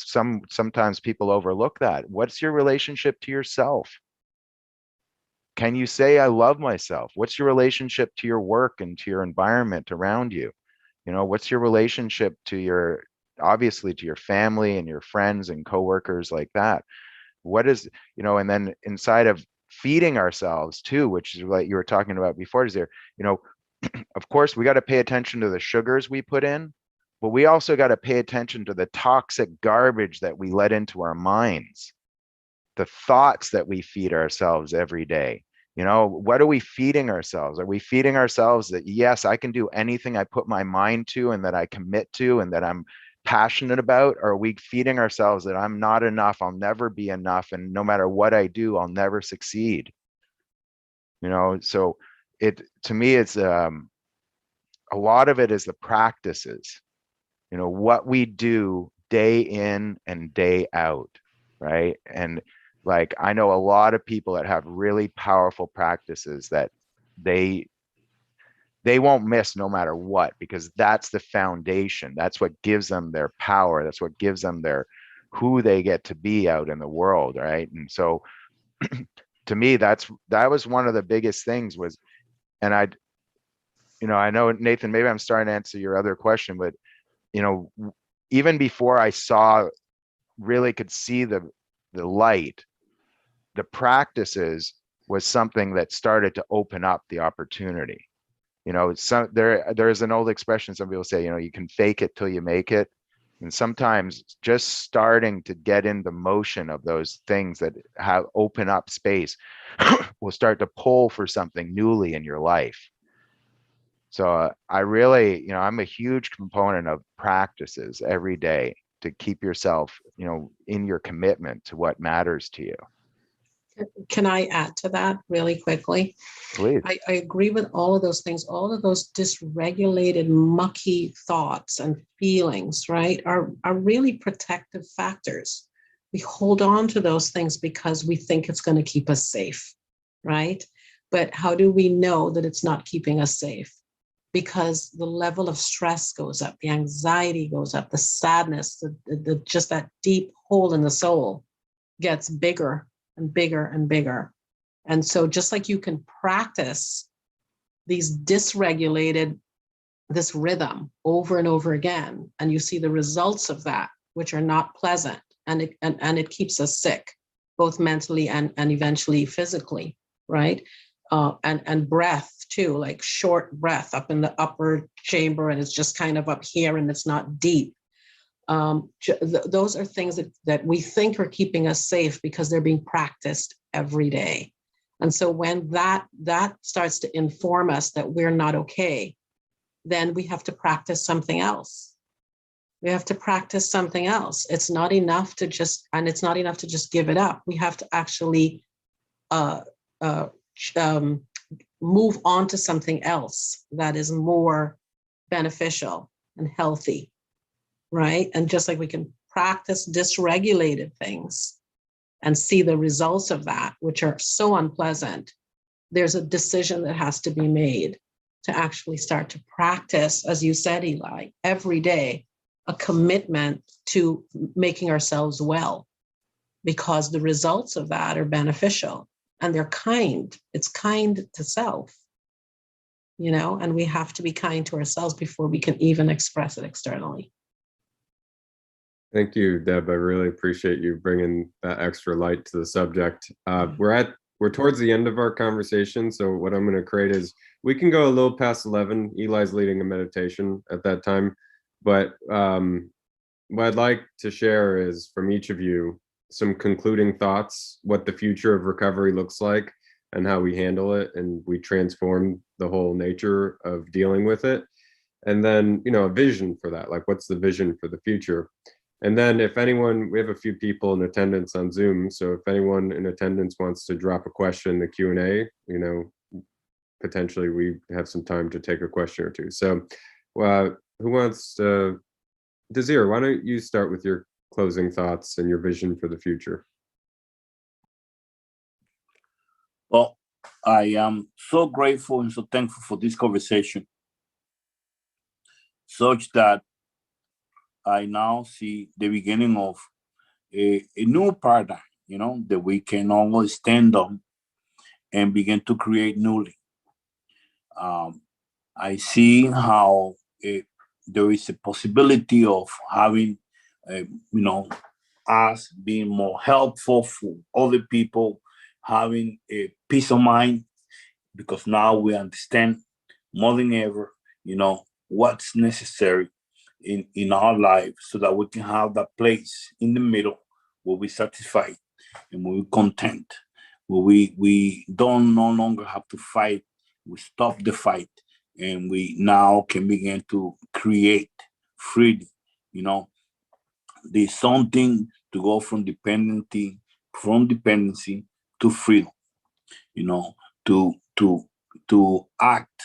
sometimes people overlook that. What's your relationship to yourself? Can you say, I love myself? What's your relationship to your work and to your environment around you? You know, what's your relationship to your, obviously to your family and your friends and coworkers, like that? What is, you know, and then inside of feeding ourselves too, which is what you were talking about before, is there, you know, of course, we got to pay attention to the sugars we put in, but we also got to pay attention to the toxic garbage that we let into our minds, the thoughts that we feed ourselves every day. You know, what are we feeding ourselves? Are we feeding ourselves that, yes, I can do anything I put my mind to and that I commit to and that I'm passionate about? Or are we feeding ourselves that I'm not enough, I'll never be enough, and no matter what I do, I'll never succeed? You know, so it, to me, it's a lot of it is the practices, you know, what we do day in and day out, right? And like, I know a lot of people that have really powerful practices that they won't miss no matter what, because that's the foundation. That's what gives them their power. That's what gives them their, who they get to be out in the world, right? And so to me, that was one of the biggest things was, and I know, Nathan, maybe I'm starting to answer your other question, but, even before I really could see the light, the practices was something that started to open up the opportunity. There's an old expression, some people say, you can fake it till you make it. And sometimes just starting to get in the motion of those things that have open up space will start to pull for something newly in your life. So I really, I'm a huge component of practices every day to keep yourself, in your commitment to what matters to you. Can I add to that really quickly? Please. I agree with all of those things. All of those dysregulated, mucky thoughts and feelings, right, are really protective factors. We hold on to those things because we think it's going to keep us safe, right? But how do we know that it's not keeping us safe? Because the level of stress goes up, the anxiety goes up, the sadness, the just that deep hole in the soul gets bigger and bigger and bigger. And so just like you can practice this rhythm over and over again, and you see the results of that, which are not pleasant, and it keeps us sick, both mentally and eventually physically, right? And breath too, like short breath up in the upper chamber, and it's just kind of up here and it's not deep. Those are things that we think are keeping us safe because they're being practiced every day. And so when that starts to inform us that we're not okay, then we have to practice something else. We have to practice something else. It's not enough to just give it up. We have to actually move on to something else that is more beneficial and healthy, right? And just like we can practice dysregulated things and see the results of that, which are so unpleasant, there's a decision that has to be made to actually start to practice, as you said, Eli, every day, a commitment to making ourselves well, because the results of that are beneficial and they're kind. It's kind to self, and we have to be kind to ourselves before we can even express it externally. Thank you, Deb. I really appreciate you bringing that extra light to the subject. We're towards the end of our conversation, so what I'm going to create is we can go a little past 11. Eli's leading a meditation at that time, but what I'd like to share is from each of you some concluding thoughts, what the future of recovery looks like and how we handle it, and we transform the whole nature of dealing with it. And then, a vision for that, like what's the vision for the future? And then if anyone, we have a few people in attendance on Zoom, so if anyone in attendance wants to drop a question in the Q&A, potentially we have some time to take a question or two. So who wants to, Desir, why don't you start with your closing thoughts and your vision for the future? Well, I am so grateful and so thankful for this conversation, such that I now see the beginning of a new paradigm, that we can always stand on and begin to create newly. I see how there is a possibility of having, us being more helpful for other people, having a peace of mind, because now we understand more than ever, what's necessary in our life, so that we can have that place in the middle where we're satisfied and we're content, where we don't no longer have to fight. We stop the fight and we now can begin to create freely. There's something to go from dependency to freedom, to act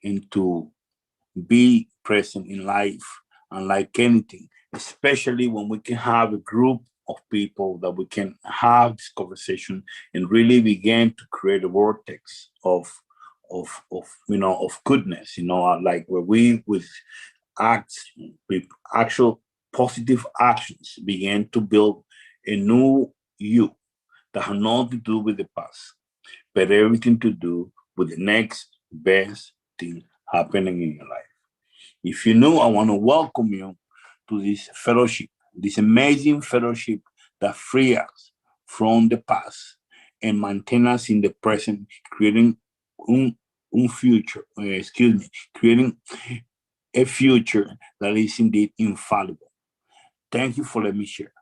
and to be present in life, unlike anything, especially when we can have a group of people that we can have this conversation and really begin to create a vortex of goodness, like where we with acts, with actual positive actions, begin to build a new you that has nothing to do with the past, but everything to do with the next best thing happening in your life. If you're new, I want to welcome you to this fellowship, this amazing fellowship that frees us from the past and maintain us in the present, creating future, creating a future that is indeed infallible. Thank you for letting me share.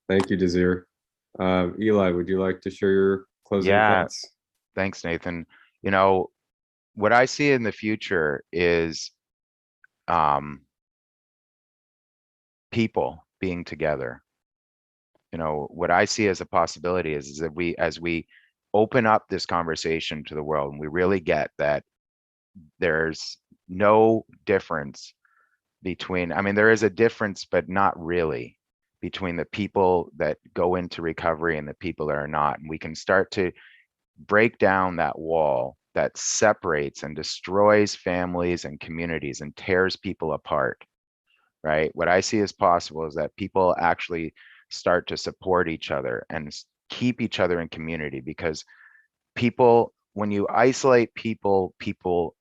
Thank you, Desir. Eli, would you like to share your closing thoughts? Thanks, Nathan. You know, what I see in the future is people being together. You know, what I see as a possibility is that as we open up this conversation to the world, and we really get that there's no difference between, I mean, there is a difference, but not really, between the people that go into recovery and the people that are not. And we can start to break down that wall that separates and destroys families and communities and tears people apart, right? What I see as possible is that people actually start to support each other and keep each other in community, because people, when you isolate people, people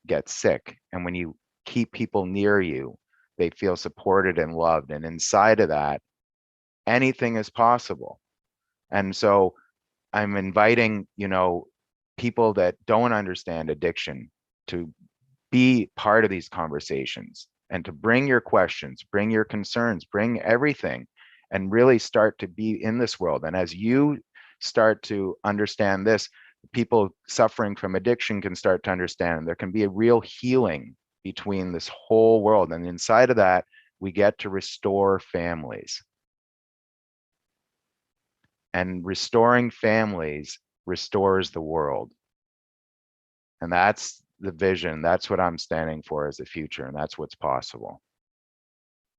get sick. And when you keep people near you, they feel supported and loved. And inside of that, anything is possible. And so I'm inviting, you know, people that don't understand addiction to be part of these conversations and to bring your questions, bring your concerns, bring everything, and really start to be in this world. And as you start to understand this, people suffering from addiction can start to understand there can be a real healing between this whole world. And inside of that, we get to restore families. And restoring families restores the world. And that's the vision. That's what I'm standing for as the future. And that's what's possible.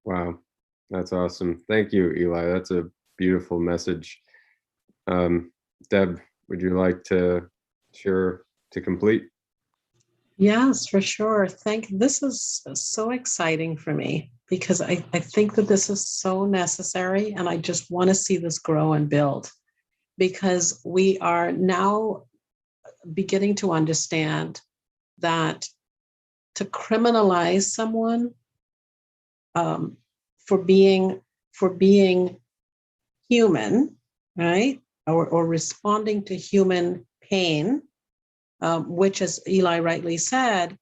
Wow, that's awesome. Thank you, Eli. That's a beautiful message. Deb, would you like to share to complete? Yes, for sure. This is so exciting for me because I think that this is so necessary, and I just want to see this grow and build, because we are now beginning to understand that to criminalize someone for being human, right, or responding to human pain, which, as Eli rightly said,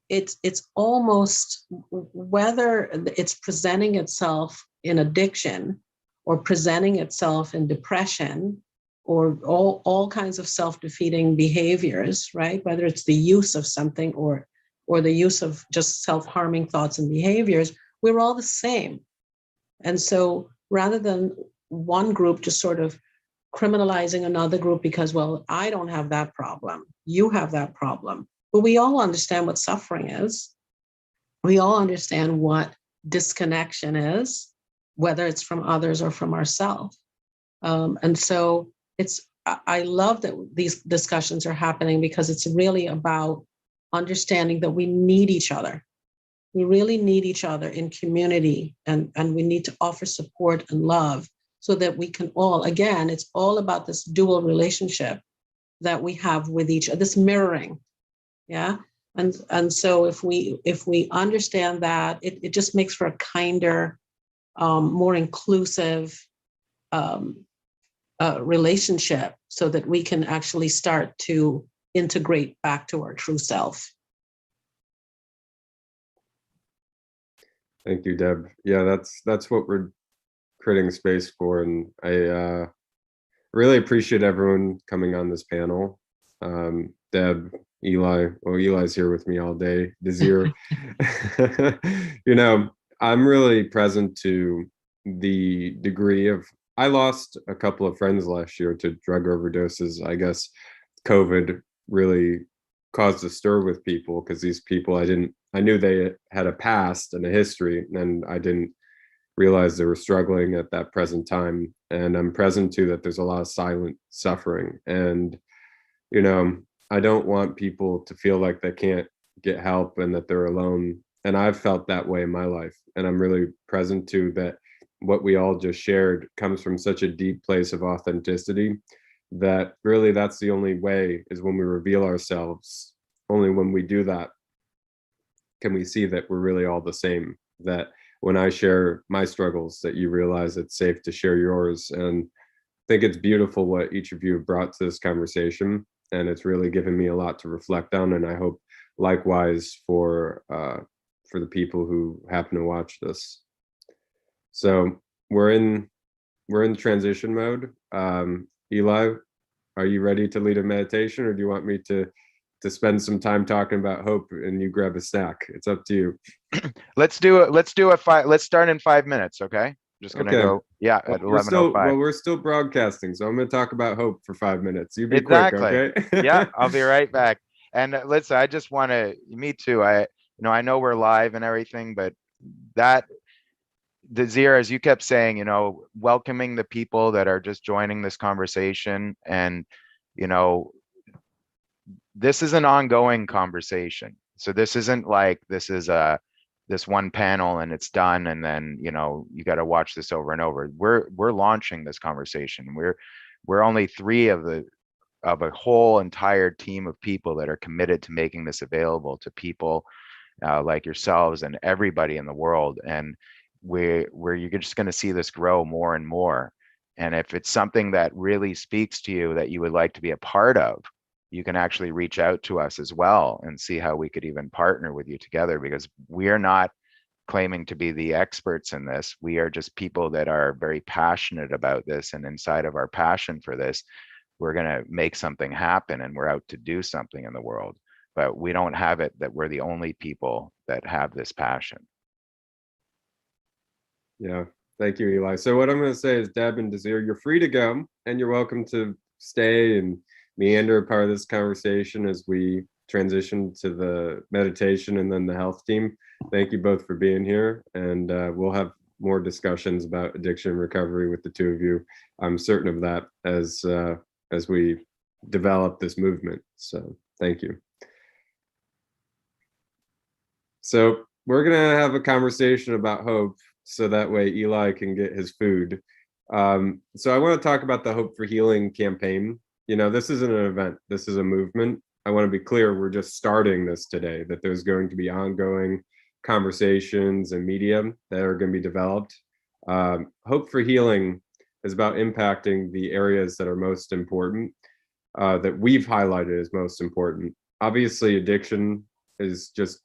it's almost, whether it's presenting itself in addiction or presenting itself in depression or all kinds of self-defeating behaviors, right? Whether it's the use of something or the use of just self-harming thoughts and behaviors, we're all the same. And so rather than one group just sort of criminalizing another group because, well, I don't have that problem, you have that problem. But we all understand what suffering is. We all understand what disconnection is, whether it's from others or from ourselves. And so I love that these discussions are happening, because it's really about understanding that we need each other. We really need each other in community, and we need to offer support and love so that we can all, again, it's all about this dual relationship that we have with each other, this mirroring. Yeah. And so if we understand that, it just makes for a kinder, more inclusive relationship, so that we can actually start to integrate back to our true self. Thank you, Deb. Yeah, that's what we're creating space for. And I really appreciate everyone coming on this panel. Deb, Eli, well, Eli's here with me all day. Desir, you know, I'm really present to the degree of, I lost a couple of friends last year to drug overdoses. I guess COVID really caused a stir with people, because these people, I knew they had a past and a history, and I didn't realize they were struggling at that present time. And I'm present to that there's a lot of silent suffering. And, you know, I don't want people to feel like they can't get help and that they're alone. And I've felt that way in my life. And I'm really present to that what we all just shared comes from such a deep place of authenticity. that really that's the only way, is when we reveal ourselves. Only when we do that can we see that we're really all the same, that when I share my struggles, that you realize it's safe to share yours. And I think it's beautiful what each of you have brought to this conversation, and it's really given me a lot to reflect on, and I hope likewise for the people who happen to watch this. So we're in transition mode. Eli, are you ready to lead a meditation, or do you want me to spend some time talking about hope and you grab a snack? It's up to you. Let's do it. Let's start in 5 minutes. Okay. Just gonna Okay. go. Yeah. Well, At 11:05. we're still broadcasting, so I'm going to talk about hope for 5 minutes. You be Exactly. quick, okay? Yeah. I'll be right back. And listen, I just want to, me too. I know we're live and everything, but Desir, as you kept saying, welcoming the people that are just joining this conversation, and, you know, this is an ongoing conversation. So this isn't like this is this one panel and it's done, and then you got to watch this over and over. We're launching this conversation. We're only three of a whole entire team of people that are committed to making this available to people like yourselves and everybody in the world. And where you're just going to see this grow more and more. And if it's something that really speaks to you that you would like to be a part of, you can actually reach out to us as well and see how we could even partner with you together, because we are not claiming to be the experts in this. We are just people that are very passionate about this, and inside of our passion for this, we're going to make something happen, and we're out to do something in the world. But we don't have it that we're the only people that have this passion. Yeah. Thank you, Eli. So what I'm going to say is, Deb and Desir, you're free to go, and you're welcome to stay and meander part of this conversation as we transition to the meditation and then the health team. Thank you both for being here, and we'll have more discussions about addiction and recovery with the two of you. I'm certain of that as we develop this movement. So thank you. So we're gonna have a conversation about hope, so that way Eli can get his food. So I want to talk about the Hope for Healing campaign. This isn't an event, this is a movement. I want to be clear, we're just starting this today, that there's going to be ongoing conversations and media that are going to be developed. Hope for Healing is about impacting the areas that are most important, that we've highlighted as most important. Obviously, addiction is just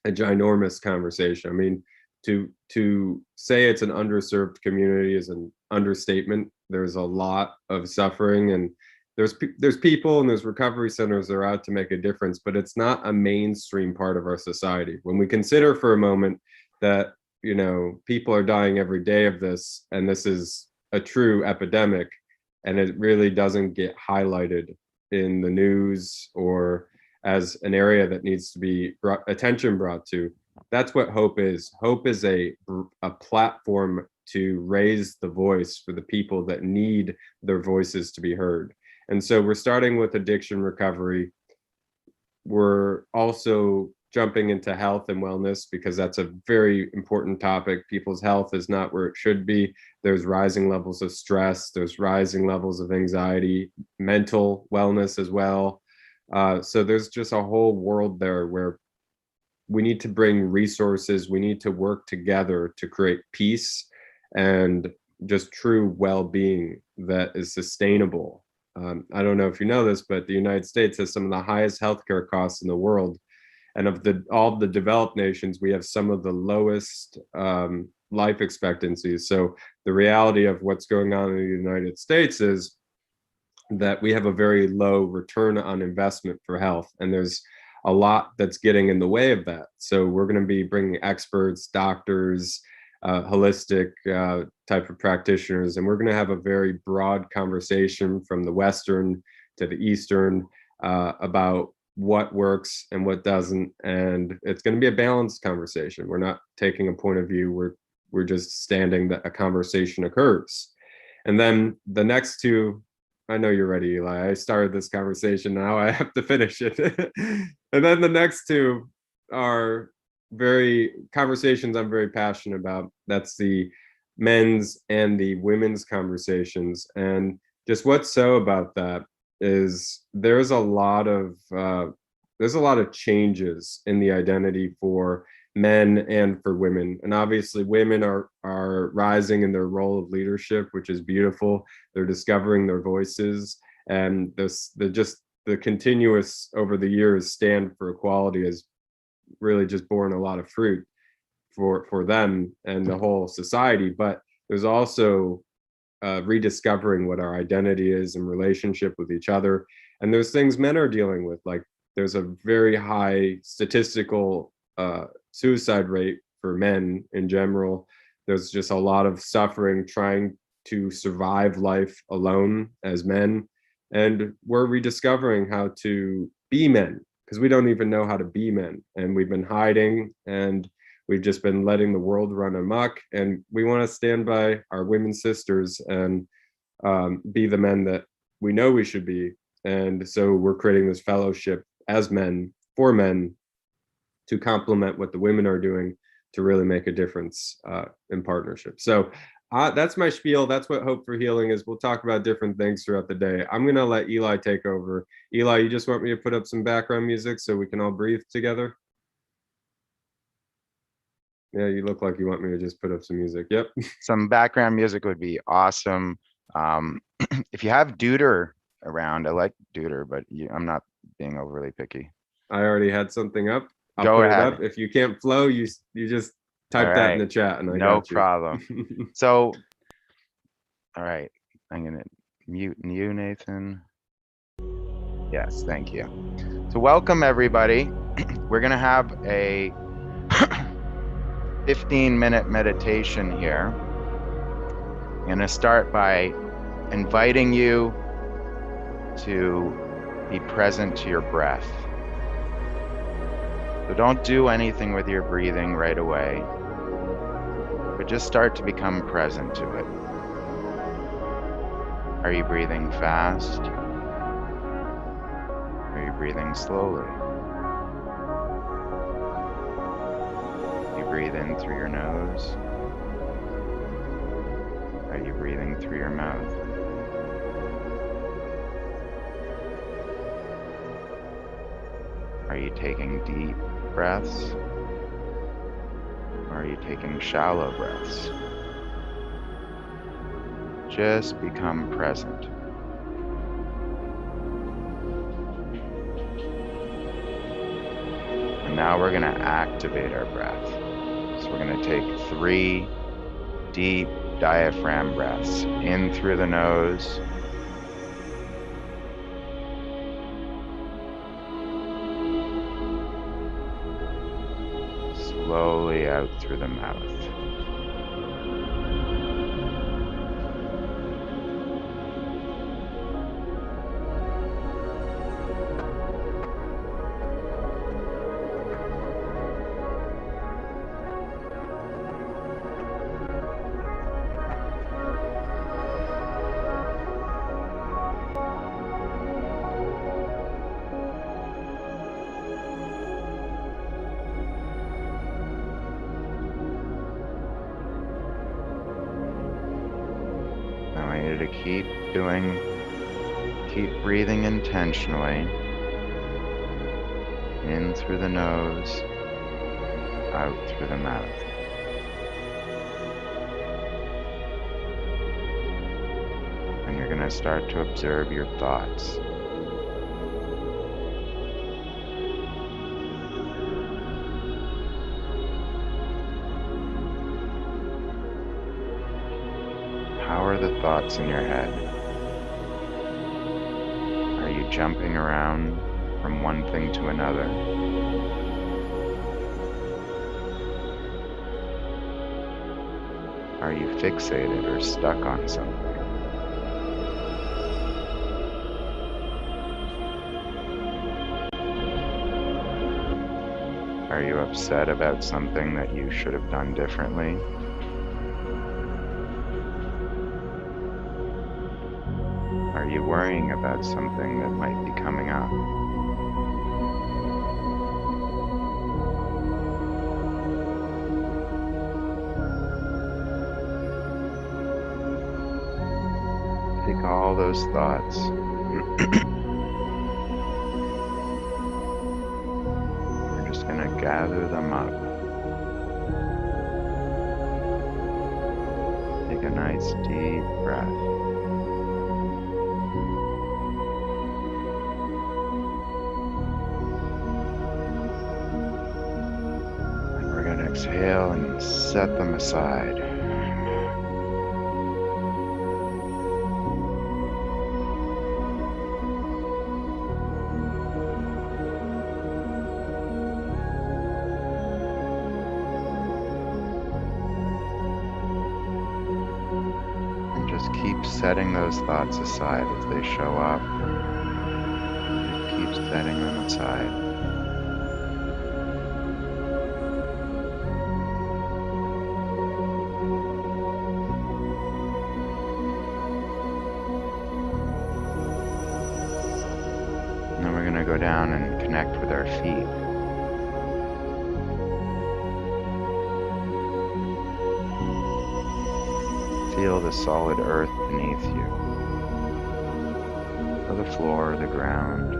a ginormous conversation. I mean, to say it's an underserved community is an understatement. There's a lot of suffering, and there's people and there's recovery centers that are out to make a difference, but it's not a mainstream part of our society. When we consider for a moment that people are dying every day of this, and this is a true epidemic, and it really doesn't get highlighted in the news or as an area that needs to be attention brought to. That's what hope is. Hope is a platform to raise the voice for the people that need their voices to be heard. And so we're starting with addiction recovery. We're also jumping into health and wellness, because that's a very important topic. People's health is not where it should be. There's rising levels of stress, there's rising levels of anxiety, mental wellness as well. So there's just a whole world there where we need to bring resources. We need to work together to create peace and just true well-being that is sustainable. I don't know if you know this, but the United States has some of the highest healthcare costs in the world. And of all the developed nations, we have some of the lowest life expectancies. So the reality of what's going on in the United States is that we have a very low return on investment for health, and there's a lot that's getting in the way of that. So we're going to be bringing experts, doctors, holistic type of practitioners, and we're going to have a very broad conversation from the Western to the Eastern about what works and what doesn't. And it's going to be a balanced conversation. We're not taking a point of view. We're just standing that a conversation occurs. And then the next two, I know you're ready, Eli. I started this conversation, now I have to finish it. And then the next two are conversations I'm very passionate about. That's the men's and the women's conversations. And just what's so about that is there's a lot of changes in the identity for men and for women, and obviously women are rising in their role of leadership, which is beautiful. They're discovering their voices, and the continuous over the years stand for equality has really just borne a lot of fruit for them and the whole society. But there's also rediscovering what our identity is in relationship with each other. And there's things men are dealing with, like there's a very high statistical suicide rate for men in general. There's just a lot of suffering trying to survive life alone as men. And we're rediscovering how to be men, because we don't even know how to be men. And we've been hiding, and we've just been letting the world run amok, and we want to stand by our women sisters and be the men that we know we should be. And so we're creating this fellowship as men for men to complement what the women are doing to really make a difference in partnership. So that's my spiel. That's what Hope for Healing is. We'll talk about different things throughout the day. I'm going to let Eli take over. Eli, you just want me to put up some background music so we can all breathe together? Yeah, you look like you want me to just put up some music. Yep. Some background music would be awesome. If you have Deuter around, I like Deuter, but I'm not being overly picky. I already had something up. I'll Go put ahead. it up. If you can't flow, you just type that in the chat and I No got you. problem. So, all right, I'm gonna mute you, Nathan. Yes, thank you. So welcome everybody. We're gonna have a 15-minute meditation here. I'm gonna start by inviting you to be present to your breath. So don't do anything with your breathing right away, but just start to become present to it. Are you breathing fast? Are you breathing slowly? You breathe in through your nose? Are you breathing through your mouth? Are you taking deep breaths? Or are you taking shallow breaths? Just become present. And now we're going to activate our breath. So we're going to take 3 deep diaphragm breaths in through the nose. Slowly out through the mouth. I want you to keep breathing intentionally in through the nose, out through the mouth. And you're going to start to observe your thoughts. How are the thoughts in your head? Are you jumping around from one thing to another? Are you fixated or stuck on something? Are you upset about something that you should have done differently? Are you worrying about something that might be coming up? Take all those thoughts. We're just going to gather them up. Take a nice deep breath. And we're going to exhale and set them aside. Keep setting those thoughts aside as they show up. Keep setting them aside. And then we're going to go down and connect with our feet. Feel the solid earth beneath you, or the floor, or the ground.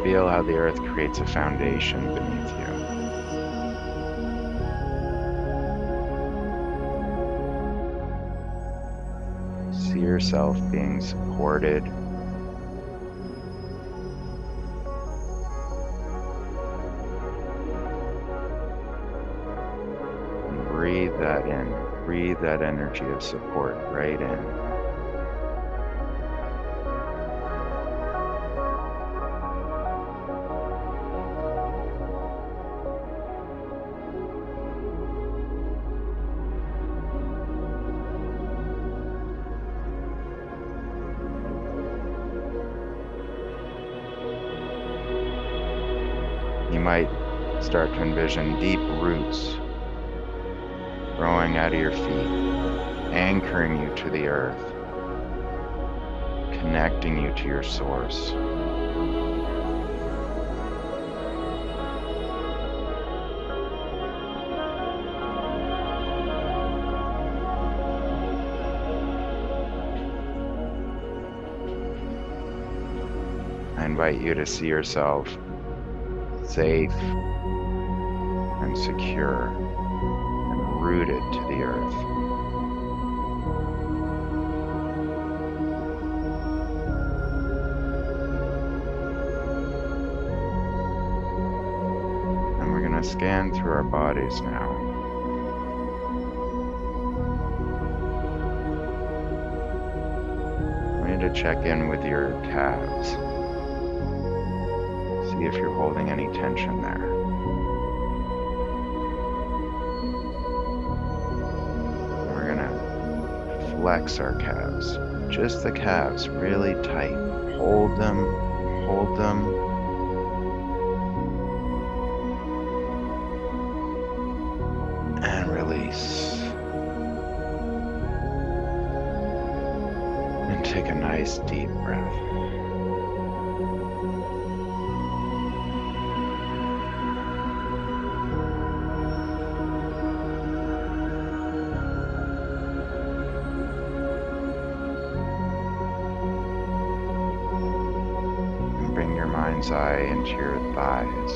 Feel how the earth creates a foundation beneath you. See yourself being supported. Breathe that in. Breathe that energy of support right in. You might start to envision deep roots growing out of your feet, anchoring you to the earth, connecting you to your source. I invite you to see yourself safe and secure, rooted to the earth. And we're going to scan through our bodies now. We need to check in with your calves. See if you're holding any tension there. Flex our calves, just the calves, really tight. Hold them, and release. And take a nice deep breath. Mind's eye into your thighs.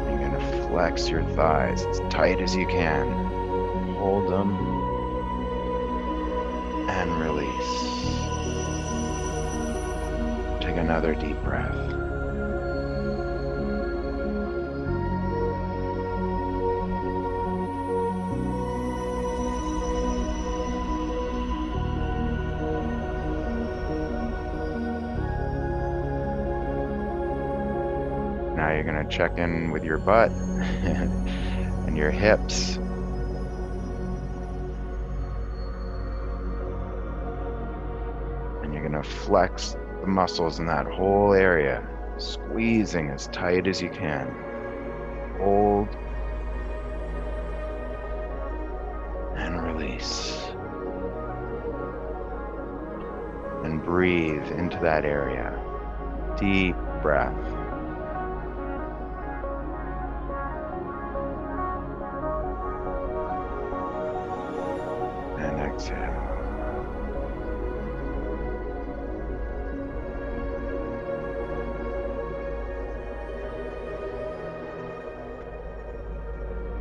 You're going to flex your thighs as tight as you can. Hold them and release. Take another deep breath. Now you're going to check in with your butt and your hips. And you're going to flex the muscles in that whole area, squeezing as tight as you can. Hold and release. And and breathe into that area. Deep breath. And exhale.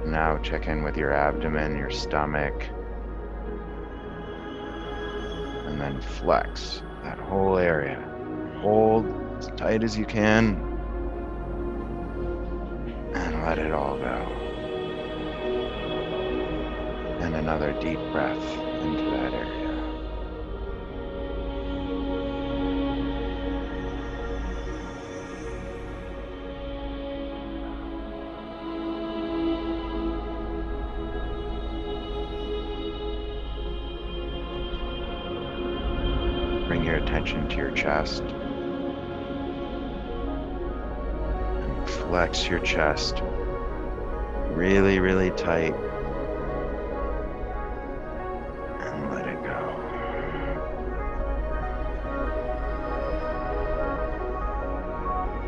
Now check in with your abdomen, your stomach, and then flex that whole area. Hold as tight as you can and let it all go. And another deep breath into that area. Bring your attention to your chest and flex your chest really, really tight and let it go.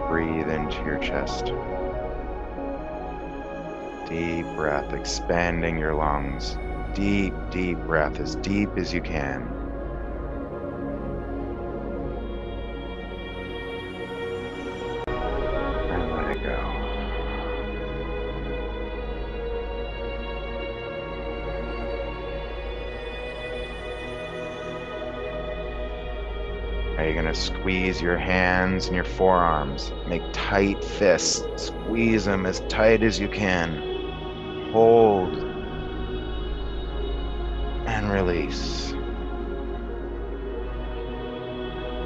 Breathe into your chest. Deep breath, expanding your lungs. Deep, deep breath, as deep as you can. Now you're going to squeeze your hands and your forearms. Make tight fists. Squeeze them as tight as you can. Hold. And release.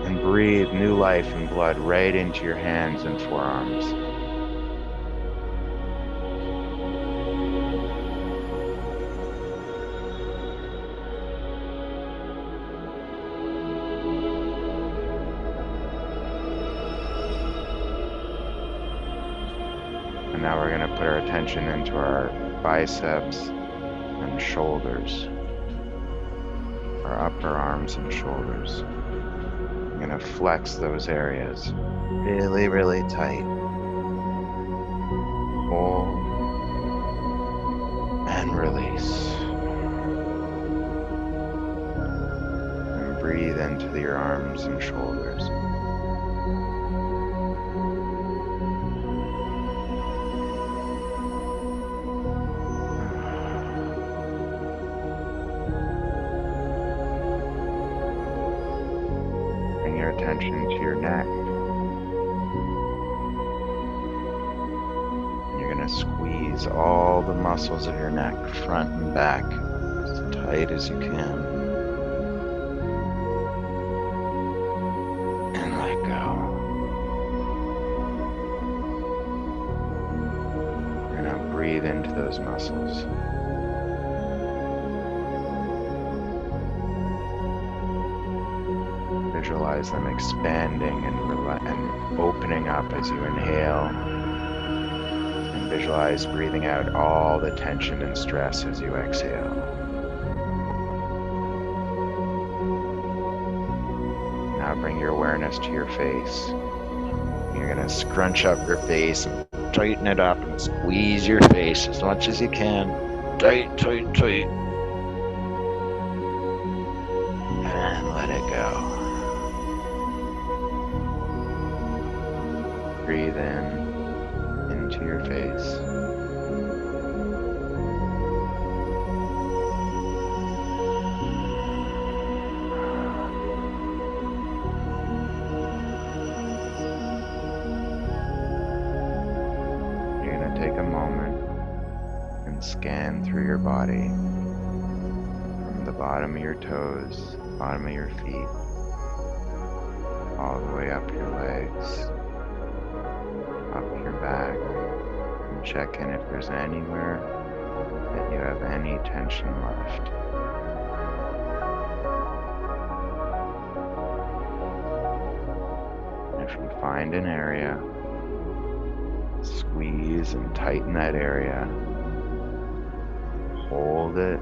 And breathe new life and blood right into your hands and forearms. And now we're going to put our attention into our biceps and shoulders, our upper arms and shoulders. I'm going to flex those areas really, really tight. Hold and release. And breathe into your arms and shoulders. Attention to your neck. And you're going to squeeze all the muscles of your neck, front and back, as tight as you can. And let go. And now breathe into those muscles. Visualize them expanding and opening up as you inhale. And visualize breathing out all the tension and stress as you exhale. Now bring your awareness to your face. You're going to scrunch up your face and tighten it up and squeeze your face as much as you can. Tight, tight, tight. And let it go. Breathe in into your face. You're going to take a moment and scan through your body from the bottom of your toes, bottom of your feet, all the way up your legs, up your back, and check in if there's anywhere that you have any tension left. If you find an area, squeeze and tighten that area. Hold it.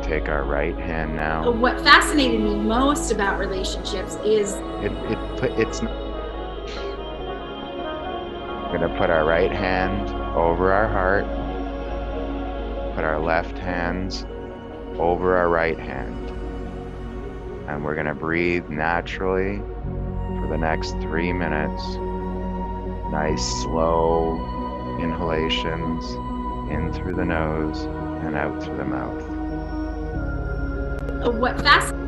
take our right hand now. What fascinated me most about relationships is it's we're going to put our right hand over our heart, put our left hands over our right hand, and we're going to breathe naturally for the next 3 minutes. Nice slow inhalations in through the nose and out through the mouth. what fascinates